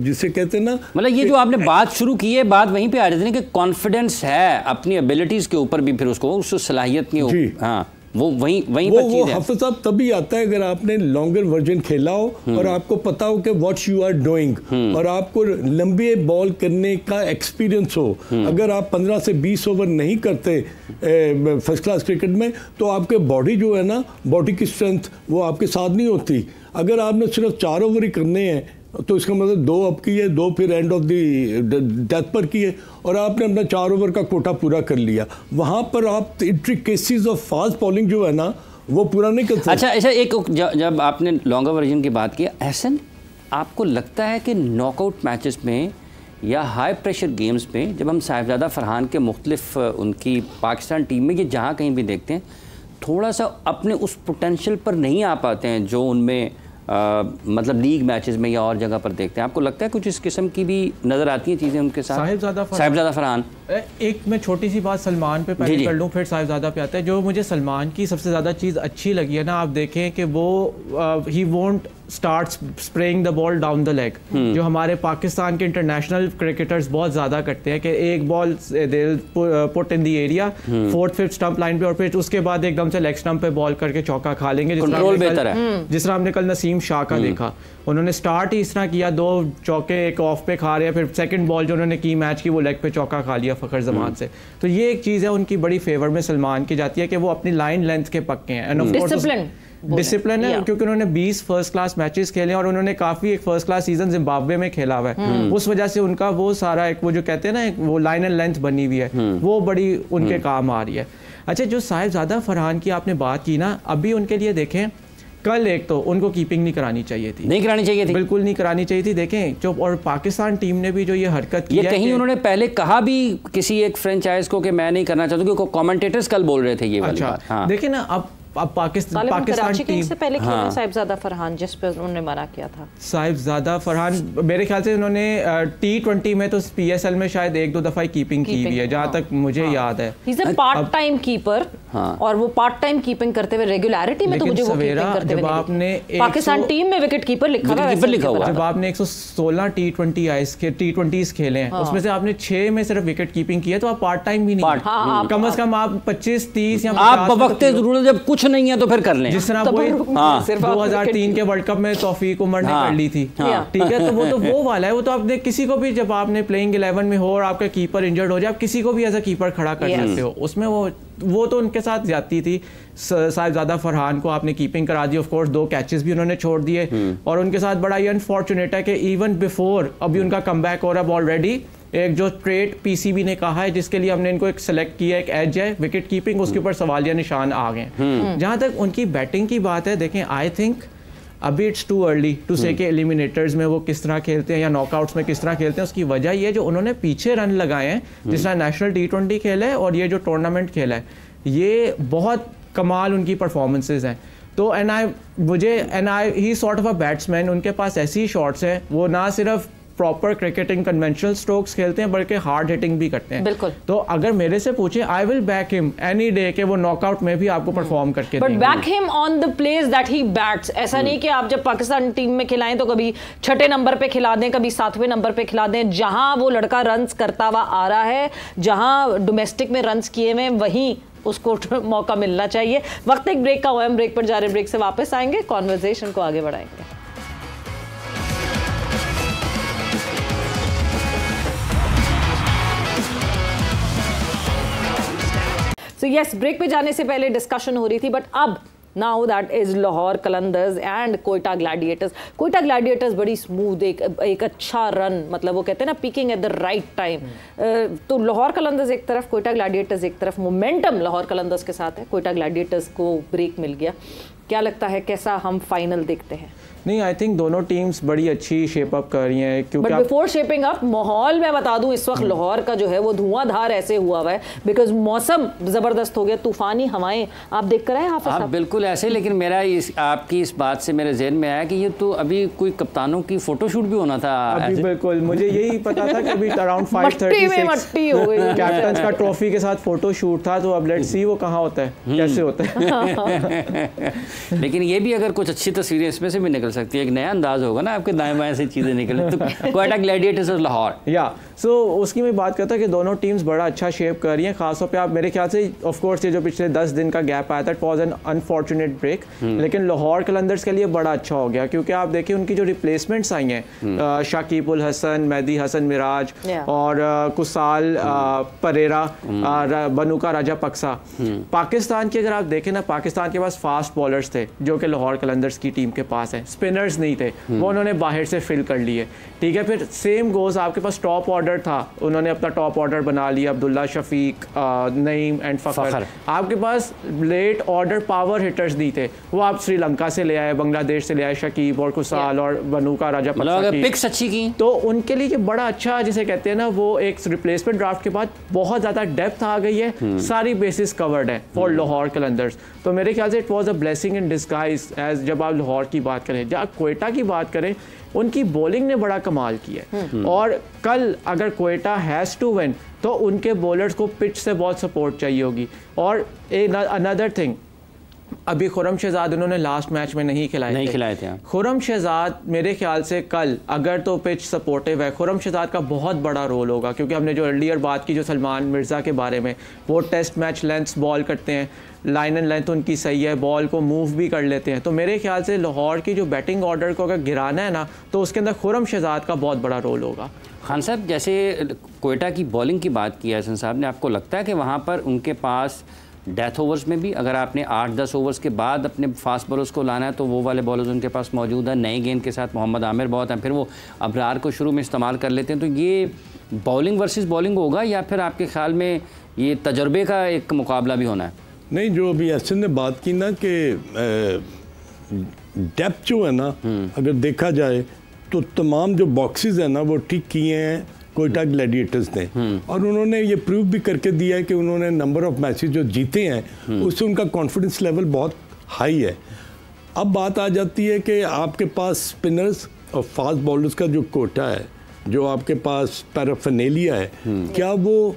जिसे कहते हैं ना,
मतलब ये जो आपने बात शुरू की है, बात वहीं पे आ रही थी कि कॉन्फिडेंस है अपनी एबिलिटीज के ऊपर भी, फिर उसको उस सलाहियत की ऊपर। हाँ, वो वहीं
वो
पर चीज़ है।
हाफिज साहब तभी आता है अगर आपने लॉन्गर वर्जन खेला हो और आपको पता हो कि व्हाट यू आर डूइंग और आपको लंबे बॉल करने का एक्सपीरियंस हो। अगर आप 15 से 20 ओवर नहीं करते फर्स्ट क्लास क्रिकेट में तो आपके बॉडी जो है ना, बॉडी की स्ट्रेंथ वो आपके साथ नहीं होती। अगर आपने सिर्फ 4 ओवर ही करने हैं तो इसका मतलब 2 अप की है, 2 फिर एंड ऑफ द डेथ पर की है और आपने अपना 4 ओवर का कोटा पूरा कर लिया। वहाँ पर आप इंट्रिकेसीज ऑफ फास्ट बॉलिंग जो है ना वो पूरा नहीं कर सकते।
अच्छा ऐसा एक जब आपने लॉन्गर वर्जन की बात की, एहसन आपको लगता है कि नॉकआउट मैचेस में या हाई प्रेशर गेम्स में जब हम साहिबजादा फरहान के मुख्तलिफ उनकी पाकिस्तान टीम में ये जहाँ कहीं भी देखते हैं थोड़ा सा अपने उस पोटेंशियल पर नहीं आ पाते हैं जो उनमें मतलब लीग मैचेस में या और जगह पर देखते हैं? आपको लगता है कुछ इस किस्म की भी नज़र आती हैं चीज़ें उनके साथ? साहिबजादा फरहान।
एक मैं छोटी सी बात सलमान पे पहले कर लूँ फिर साहिबजादा पे आता है। जो मुझे सलमान की सबसे ज़्यादा चीज़ अच्छी लगी है ना, आप देखें कि वो he won't start spraying the ball down the leg, जो हमारे पाकिस्तान के इंटरनेशनल क्रिकेटर्स बहुत ज़्यादा करते हैं कि एक ball put in the area 4th 5th stump line पे और फिर उसके बाद एकदम से लेग स्टंप पे बॉल करके चौका खा लेंगे।
कंट्रोल बेहतर है।
जिस तरह हमने कल नसीम शाह का देखा, उन्होंने स्टार्ट ही इस तरह किया, 2 चौके एक ऑफ पे खा रहे हैं, फिर सेकंड बॉल जो उन्होंने की मैच की वो लेग पे चौका खा लिया फ़खर जमान से। तो ये एक चीज़ है उनकी बड़ी फेवर में सलमान की जाती है कि वो अपनी लाइन लेंथ के पक्के हैं। डिसिप्लिन है क्योंकि उन्होंने 20 फर्स्ट क्लास मैचेस खेले और उन्होंने काफ़ी एक फर्स्ट क्लास सीजन जिम्बाब्वे में खेला हुआ है। उस वजह से उनका वो सारा एक वो जो कहते हैं ना एक वो लाइन एंड लेंथ बनी हुई है, वो बड़ी उनके काम आ रही है। अच्छा, जो साहिबजादा फरहान की आपने बात की ना, अभी उनके लिए देखें कल एक तो उनको कीपिंग नहीं करानी चाहिए थी, बिल्कुल नहीं करानी चाहिए थी। देखें जो और पाकिस्तान टीम ने भी जो ये हरकत की,
ये कहीं उन्होंने पहले कहा भी किसी एक फ्रेंचाइज को कि मैं नहीं करना चाहता, क्योंकि कमेंटेटर्स कल बोल रहे थे ये वाली बात।
हाँ। देखें ना अब पाकिस्तान टीम
से पहले खेले साहिबजादा फरहान जिस पे उन्होंने मना किया था।
साहिबजादा फरहान मेरे ख्याल से उन्होंने T20 में तो PSL में शायद 1-2 दफा कीपिंग की हुई है, जहाँ तक मुझे याद है।
He is a part time keeper और वो पार्ट टाइम कीपिंग करते हुए रेगुलरिटी में तो मुझे वो कीपिंग करते हुए आपने पाकिस्तान टीम में विकेट कीपर लिखा हुआ।
जब आपने 116 T20s खेले हैं उसमें से आपने 6 में सिर्फ विकेट कीपिंग की है तो आप पार्ट टाइम भी नहीं, कम से कम आप 25-30 या
आप वक्त जरूरत जब कुछ नहीं है तो फिर कर लें।
जिस तरह 2003 के वर्ल्ड कप में तौफीक उमर ने कर ली थी, ठीक है, तो वो वाला है। वो तो आपने किसी को भी जब आपने प्लेइंग 11 में हो और आपका कीपर इंजर्ड हो जाए, आप किसी को भी एज अ कीपर खड़ा कर सकते हो। उसमें वो तो उनके साथ ज्यादती थी। साहिबजादा फरहान को आपने कीपिंग करा दी, ऑफ कोर्स 2 कैचेस भी उन्होंने छोड़ दिए और उनके साथ बड़ा ये अनफॉर्चुनेट है कि इवन बिफोर अभी उनका कमबैक हो रहा है ऑलरेडी एक जो ट्रेड पीसीबी ने कहा है जिसके लिए हमने इनको एक सेलेक्ट किया, एक एज है विकेट कीपिंग, उसके ऊपर सवालिया निशान आ गए। जहां तक उनकी बैटिंग की बात है, देखें आई थिंक अभी इट्स टू अर्ली टू से कि एलिमिनेटर्स में वो किस तरह खेलते हैं या नॉकआउट्स में किस तरह खेलते हैं। उसकी वजह ये जो उन्होंने पीछे रन लगाए हैं, जिस तरह नेशनल T20 खेला है और ये जो टूर्नामेंट खेला है, ये बहुत कमाल उनकी परफॉर्मेंसेज हैं। तो ही सॉर्ट ऑफ अ बैट्समैन, उनके पास ऐसी शॉट्स हैं, वो ना सिर्फ प्रॉपर क्रिकेटिंग कन्वेंशनल स्ट्रोक्स खेलते हैं बल्कि हार्ड हिटिंग भी करते हैं।
बिल्कुल।
तो अगर मेरे से पूछे I will back him any day कि वो नॉकआउट में भी आपको परफॉर्म करके
but back him on the place that he bats. ऐसा नहीं कि आप जब पाकिस्तान टीम में खिलाएं तो कभी 6ठे नंबर पे खिला दें, कभी 7वें नंबर पे खिला दें। जहां वो लड़का रन्स करता हुआ आ रहा है, जहां डोमेस्टिक में रन्स किए हुए, वहीं उसको मौका मिलना चाहिए। वक्त एक ब्रेक का हुआ है, हम ब्रेक पर जा रहे हैं, ब्रेक से वापस आएंगे, कॉन्वर्सेशन को आगे बढ़ाएंगे। So yes, ब्रेक पे जाने से पहले डिस्कशन हो रही थी, बट अब now that is Lahore Qalandars and Quetta Gladiators. Quetta Gladiators बड़ी स्मूथ, एक अच्छा रन, मतलब वो कहते हैं ना peeking at the right time. तो लाहौर कलंदर्स एक तरफ, कोयटा ग्लैडिएटर्स एक तरफ। मोमेंटम लाहौर कलंदर्स के साथ है, कोयटा ग्लैडिएटर्स को ब्रेक मिल गया। क्या लगता है कैसा हम फाइनल देखते हैं?
नहीं, आई थिंक दोनों टीम्स बड़ी अच्छी शेप अप कर रही हैं, क्योंकि
बट बिफोर शेपिंग अप माहौल मैं बता दूं इस वक्त लाहौर का जो है वो धुआंधार ऐसे हुआ हुआ है बिकॉज मौसम जबरदस्त हो गया, तूफानी हवाएं आप देख कर आए हाफिज साहब?
बिल्कुल ऐसे, लेकिन मेरा आपकी इस बात से मेरे जहन में आया कि ये तो अभी कोई कप्तानों की फोटोशूट भी होना था
अभी। बिल्कुल, मुझे यही पता था कि अभी अराउंड 5:36
मट्टी हो गई
कैप्टन का ट्रॉफी के साथ फोटो शूट था। तो अब लेट्स सी वो कहाँ होता है, कैसे होता है।
लेकिन ये भी अगर कुछ अच्छी तस्वीरें इसमें से भी निकल सकती है, एक नया अंदाज होगा ना आपके दाएं बाएं से चीज़ें निकले तो क्वेटा ग्लैडिएटर्स और लाहौर।
या सो उसकी मैं बात करता कि दोनों टीम्स बड़ा अच्छा शेप कर रही हैं। खासतौर पे आप मेरे ख्याल से ऑफ कोर्स ये जो पिछले 10 दिन का गैप आया था, it was an unfortunate break, लेकिन लाहौर कलंदर्स के लिए बड़ा अच्छा हो गया क्योंकि आप देखिए उनकी जो रिप्लेसमेंट्स आई हैं, शाकिब उल हसन, मेहदी हसन मिराज और कुसाल परेरा, बनू का राजा पक्सा। पाकिस्तान की अगर आप देखें ना, पाकिस्तान के पास फास्ट बॉलर्स थे जो कि लाहौर कलंदर्स की टीम के पास है, स्पिनर्स नहीं थे, वो उन्होंने बाहर से फिल कर लिए। ठीक है, फिर सेम गोज आपके पास टॉप ऑर्डर था, उन्होंने अपना टॉप ऑर्डर बना लिया, अब्दुल्ला, शफीक, नईम एंड फ़खर। आपके पास लेट ऑर्डर पावर हिटर्स नहीं थे, वो आप श्रीलंका से ले आए, बांग्लादेश से ले आए, शकीब और कुसाल और बनू का राजा पक्सा की
पिक्स अच्छी की,
तो उनके लिए बड़ा अच्छा, जिसे कहते हैं ना, वो एक रिप्लेसमेंट ड्राफ्ट के बाद बहुत ज़्यादा डेप्थ आ गई है, सारी बेसिस कवर्ड है फॉर लाहौर कलंदर्स। तो मेरे ख्याल से it was a blessing in disguise as जब आप लाहौर की बात करें। जब क्वेटा की बात करें, उनकी बॉलिंग ने बड़ा कमाल किया है, और कल अगर क्वेटा हैज़ टू विन तो उनके बॉलर्स को पिच से बहुत सपोर्ट चाहिए होगी। और अनदर थिंग, अभी खुरम शहजाद उन्होंने लास्ट मैच में नहीं खिलाए थे। खुरम शहजाद मेरे ख्याल से कल अगर तो पिच सपोर्टिव है, खुरम शहजाद का बहुत बड़ा रोल होगा, क्योंकि हमने जो अर्लियर बात की जो सलमान मिर्ज़ा के बारे में, वो टेस्ट मैच लेंथ्स बॉल करते हैं, लाइन एंड लेंथ उनकी सही है, बॉल को मूव भी कर लेते हैं। तो मेरे ख्याल से लाहौर की जो बैटिंग ऑर्डर को अगर गिराना है ना, तो उसके अंदर खुरम शहजाद का बहुत बड़ा रोल होगा।
खान साहब, जैसे क्वेटा की बॉलिंग की बात की है हसन साहब ने, आपको लगता है कि वहाँ पर उनके पास डेथ ओवर्स में भी अगर आपने 8-10 ओवर्स के बाद अपने फास्ट बॉलर्स को लाना है तो वो वाले बॉलर्स उनके पास मौजूद है? नई गेंद के साथ मोहम्मद आमिर बहुत हैं, फिर वो अबरार को शुरू में इस्तेमाल कर लेते हैं। तो ये बॉलिंग वर्सेस बॉलिंग होगा या फिर आपके ख्याल में ये तजर्बे का एक मुकाबला भी होना है?
नहीं, जो अभी एहसन ने बात की ना कि डेप्थ जो है ना, अगर देखा जाए तो तमाम जो बॉक्सेस हैं ना वो ठीक किए हैं क्वेटा ग्लैडिएटर्स ने, और उन्होंने ये प्रूव भी करके दिया है कि उन्होंने नंबर ऑफ मैचेस जो जीते हैं उससे उनका कॉन्फिडेंस लेवल बहुत हाई है। अब बात आ जाती है कि आपके पास स्पिनर्स और फास्ट बॉलर्स का जो कोटा है, जो आपके पास पैराफर्नेलिया है, क्या वो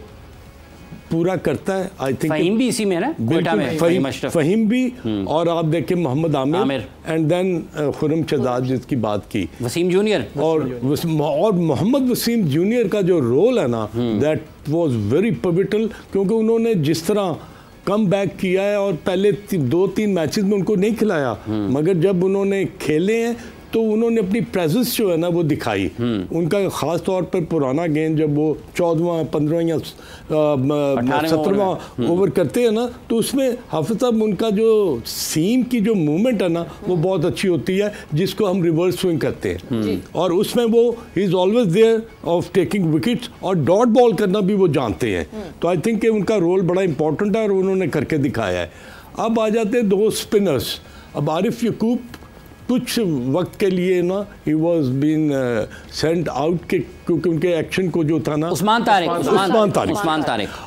पूरा करता है? आई थिंक
फ़हीम भी इसी में ना, कोटा में
फ़हीम भी, और आप देखें मोहम्मद आमिर एंड देन खुरम शहजाद जिसकी बात की,
वसीम जूनियर,
और मोहम्मद वसीम जूनियर का जो रोल है ना, दैट वाज वेरी पिवटल, क्योंकि उन्होंने जिस तरह कम बैक किया है, और पहले 2-3 मैचेस में उनको नहीं खिलाया, मगर जब उन्होंने खेले हैं तो उन्होंने अपनी प्रेजेंस जो है ना वो दिखाई। उनका ख़ास तौर पर पुराना गेंद जब वो 14वां, 15वां या 17वां ओवर करते हैं ना, तो उसमें हाफिज साहब उनका जो सीम की जो मूवमेंट है ना वो बहुत अच्छी होती है, जिसको हम रिवर्स स्विंग कहते हैं, और उसमें वो he is always there of taking wickets, और डॉट बॉल करना भी वो जानते हैं। तो आई थिंक कि उनका रोल बड़ा इंपॉर्टेंट है और उन्होंने करके दिखाया है। अब आ जाते हैं 2 स्पिनर्स। अब आरिफ यकूब कुछ वक्त के लिए ना he was been sent out के, क्योंकि उनके एक्शन को जो था ना,
उस्मान तारिक।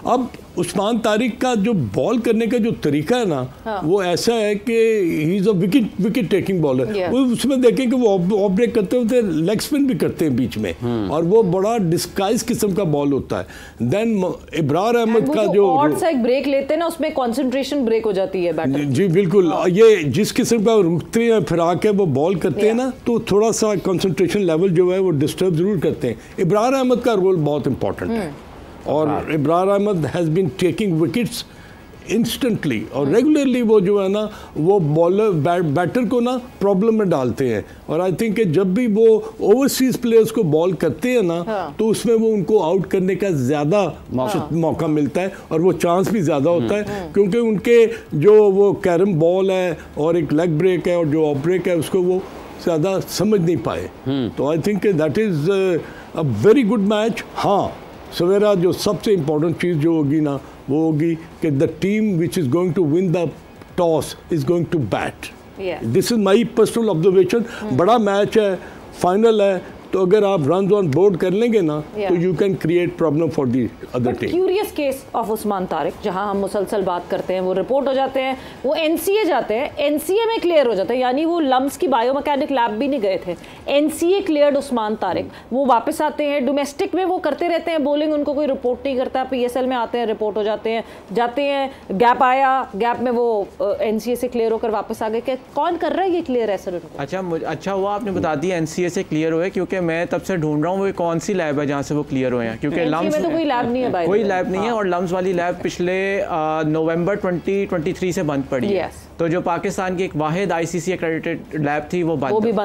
अब
उस्मान तारिक का जो बॉल करने का जो तरीका है ना, वो ऐसा है कि he is a wicket taking bowler. वो उसमें देखें कि वो ऑफ ब्रेक करते होते लेग स्पिन भी करते हैं बीच में, और वो बड़ा डिस्गाइज किस्म का बॉल होता है। देन इब्रार अहमद का जो
एक ब्रेक लेते हैं ना, उसमें कंसंट्रेशन ब्रेक हो जाती है बैटर।
जी बिल्कुल, ये जिस किस्म का रुकते हैं फिर आके वो बॉल करते हैं ना, तो थोड़ा सा कंसंट्रेशन लेवल जो है वो डिस्टर्ब जरूर करते हैं। इब्रार अहमद का रोल बहुत इंपॉर्टेंट है, और Ibrar Ahmed has been taking wickets instantly, और रेगुलरली वो जो है ना वो बॉलर बैटर को ना प्रॉब्लम में डालते हैं। और आई थिंक कि जब भी वो ओवरसीज प्लेयर्स को बॉल करते हैं ना, तो उसमें वो उनको आउट करने का ज़्यादा मौका मिलता है, और वो चांस भी ज़्यादा होता है, क्योंकि उनके जो वो कैरम बॉल है और एक लेग ब्रेक है और जो ऑफ ब्रेक है उसको वो ज़्यादा समझ नहीं पाए। तो I think that is a very good match. हाँ, सवेरा जो सबसे इम्पोर्टेंट चीज़ जो होगी ना, वो होगी कि the team which is going to win the toss is going to bat. This is my personal observation. बड़ा मैच है, फाइनल है, तो अगर आप रन ऑन बोर्ड कर लेंगे ना तो you can create problem for the other team.
Curious case of Usman Tariq, जहां हम मुसलसल बात करते हैं, वो रिपोर्ट हो जाते हैं, वो एनसीए जाते हैं, एनसीए में क्लियर हो जाते हैं, यानी वो लम्स की बायोमैकेनिक लैब भी नहीं गए थे, एनसीए क्लियर्ड उस्मान तारिक, वो वापस आते हैं, डोमेस्टिक में वो करते रहते हैं बॉलिंग, उनको कोई रिपोर्ट नहीं करता, पीएसएल में आते हैं, रिपोर्ट हो जाते हैं, जाते हैं, गैप आया, गैप में वो एनसीए से क्लियर होकर वापस आ गए। कौन कर रहा है ये क्लियर है सर उनको?
अच्छा हुआ आपने बता दिया एनसीए से क्लियर हुए, क्योंकि मैं तब से ढूंढ रहा हूँ वो कौन सी लैब है जहाँ से वो क्लियर हुए हैं, क्योंकि लम्स
में तो कोई लैब नहीं है,
कोई लैब नहीं है, और लम्स वाली लैब पिछले नवंबर 2023 से बंद पड़ी है। तो जो पाकिस्तान की एक वाहिद आईसीसी एक्रेडिटेड लैब थी वो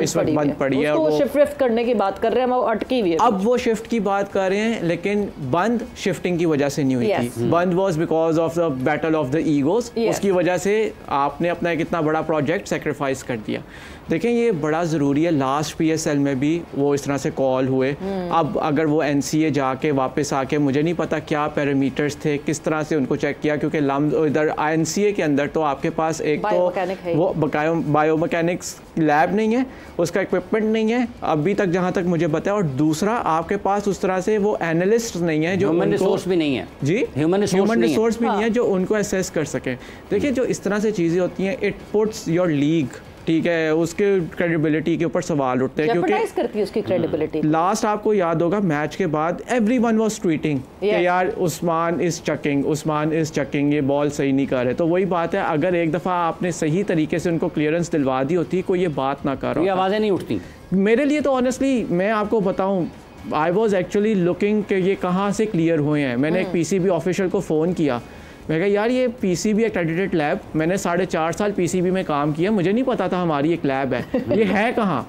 इस वक्त बंद पड़ी है।
वो शिफ्ट करने की बात कर रहे हैं, वो अटकी हुई है।
अब वो शिफ्ट की बात कर रहे हैं, लेकिन बंद शिफ्टिंग की वजह से नहीं हुई थी, बंद was because of the battle of the egos. उसकी वजह से आपने अपना एक इतना बड़ा प्रोजेक्ट सेक्रीफाइस कर दिया। देखें ये बड़ा ज़रूरी है, लास्ट पीएसएल में भी वो इस तरह से कॉल हुए। अब अगर वो एनसीए जाके वापस आके, मुझे नहीं पता क्या पैरामीटर्स थे, किस तरह से उनको चेक किया, क्योंकि इधर एनसीए के अंदर तो आपके पास एक तो वो बायोमैकेनिक्स लैब नहीं है, उसका इक्विपमेंट नहीं है अभी तक जहाँ तक मुझे पता है, और दूसरा आपके पास उस तरह से वो एनालिस्ट नहीं है, जो
ह्यूमन रिसोर्स भी नहीं है
जी, ह्यूमन रिसोर्स भी नहीं है जो उनको असेस कर सके। देखिए जो इस तरह से चीज़ें होती हैं, इट पुट्स योर लीग, ठीक है, उसके क्रेडिबिलिटी के ऊपर सवाल उठते हैं,
क्योंकि करती है उसकी क्रेडिबिलिटी।
लास्ट आपको याद होगा मैच के बाद एवरीवन वाज ट्वीटिंग कि यार उस्मान इज चकिंग, ये बॉल सही नहीं कर रहे। तो वही बात है, अगर एक दफ़ा आपने सही तरीके से उनको क्लियरेंस दिलवा दी होती, कोई ये बात ना कर रहा,
ये आवाज़ें नहीं उठती।
मेरे लिए तो ऑनेस्टली मैं आपको बताऊं, आई वॉज एक्चुअली लुकिंग कि ये कहाँ से क्लियर हुए हैं। मैंने एक पीसीबी ऑफिशियल को फ़ोन किया, मैं कहा यार ये पीसीबी एक्रेडिटेड लैब, मैंने 4.5 साल पीसीबी में काम किया, मुझे नहीं पता था हमारी एक लैब है, ये है कहाँ?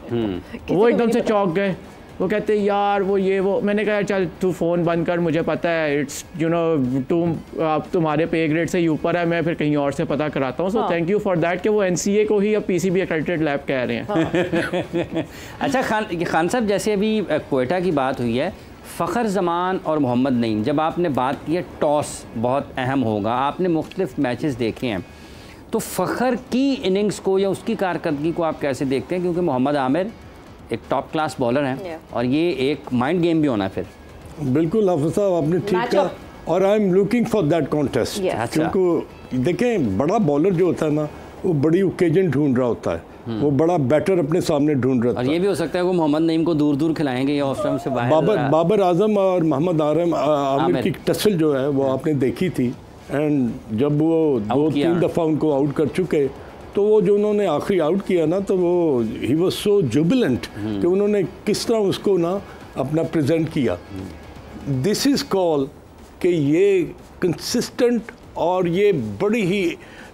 वो एकदम से चौंक गए, वो कहते यार वो मैंने कहा चल तू फ़ोन बंद कर, मुझे पता है इट्स तुम्हारे पे ग्रेड से ही ऊपर है, मैं फिर कहीं और से पता कराता हूँ। So thank you for that कि वो एनसीए को ही अब पीसीबी एक्रेडिटेड लैब कह रहे हैं।
अच्छा खान साहब, जैसे अभी क्वेटा की बात हुई है, फ़खर जमान और मोहम्मद नईम, जब आपने बात की है टॉस बहुत अहम होगा, आपने मुख्तलिफ मैचेस देखे हैं, तो फ़खर की इनिंग्स को या उसकी कारकर्दगी को आप कैसे देखते हैं? क्योंकि मोहम्मद आमिर एक टॉप क्लास बॉलर हैं और ये एक माइंड गेम भी होना फिर।
बिल्कुल हाफिज़ साहब आपने ठीक कहा, और I am looking for that contest, क्योंकि देखें बड़ा बॉलर जो होता है ना, वो बड़ी ओकेजन ढूंढ रहा होता है, वो बड़ा बैटर अपने सामने ढूंढ रहा था।
और ये भी हो सकता है वो मोहम्मद नईम को दूर दूर खिलाएंगे या ऑफ स्टंप से बाहर।
बाबर आजम और मोहम्मद आमिर की टसल जो है वो आपने देखी थी, एंड जब वो 2-3 दफ़ा उनको आउट कर चुके, तो वो जो उन्होंने आखिरी आउट किया ना, तो वो ही वाज सो जुबिलेंट कि उन्होंने किस तरह उसको ना अपना प्रेजेंट किया। दिस इज़ कॉल कि ये कंसिस्टेंट और ये बड़ी ही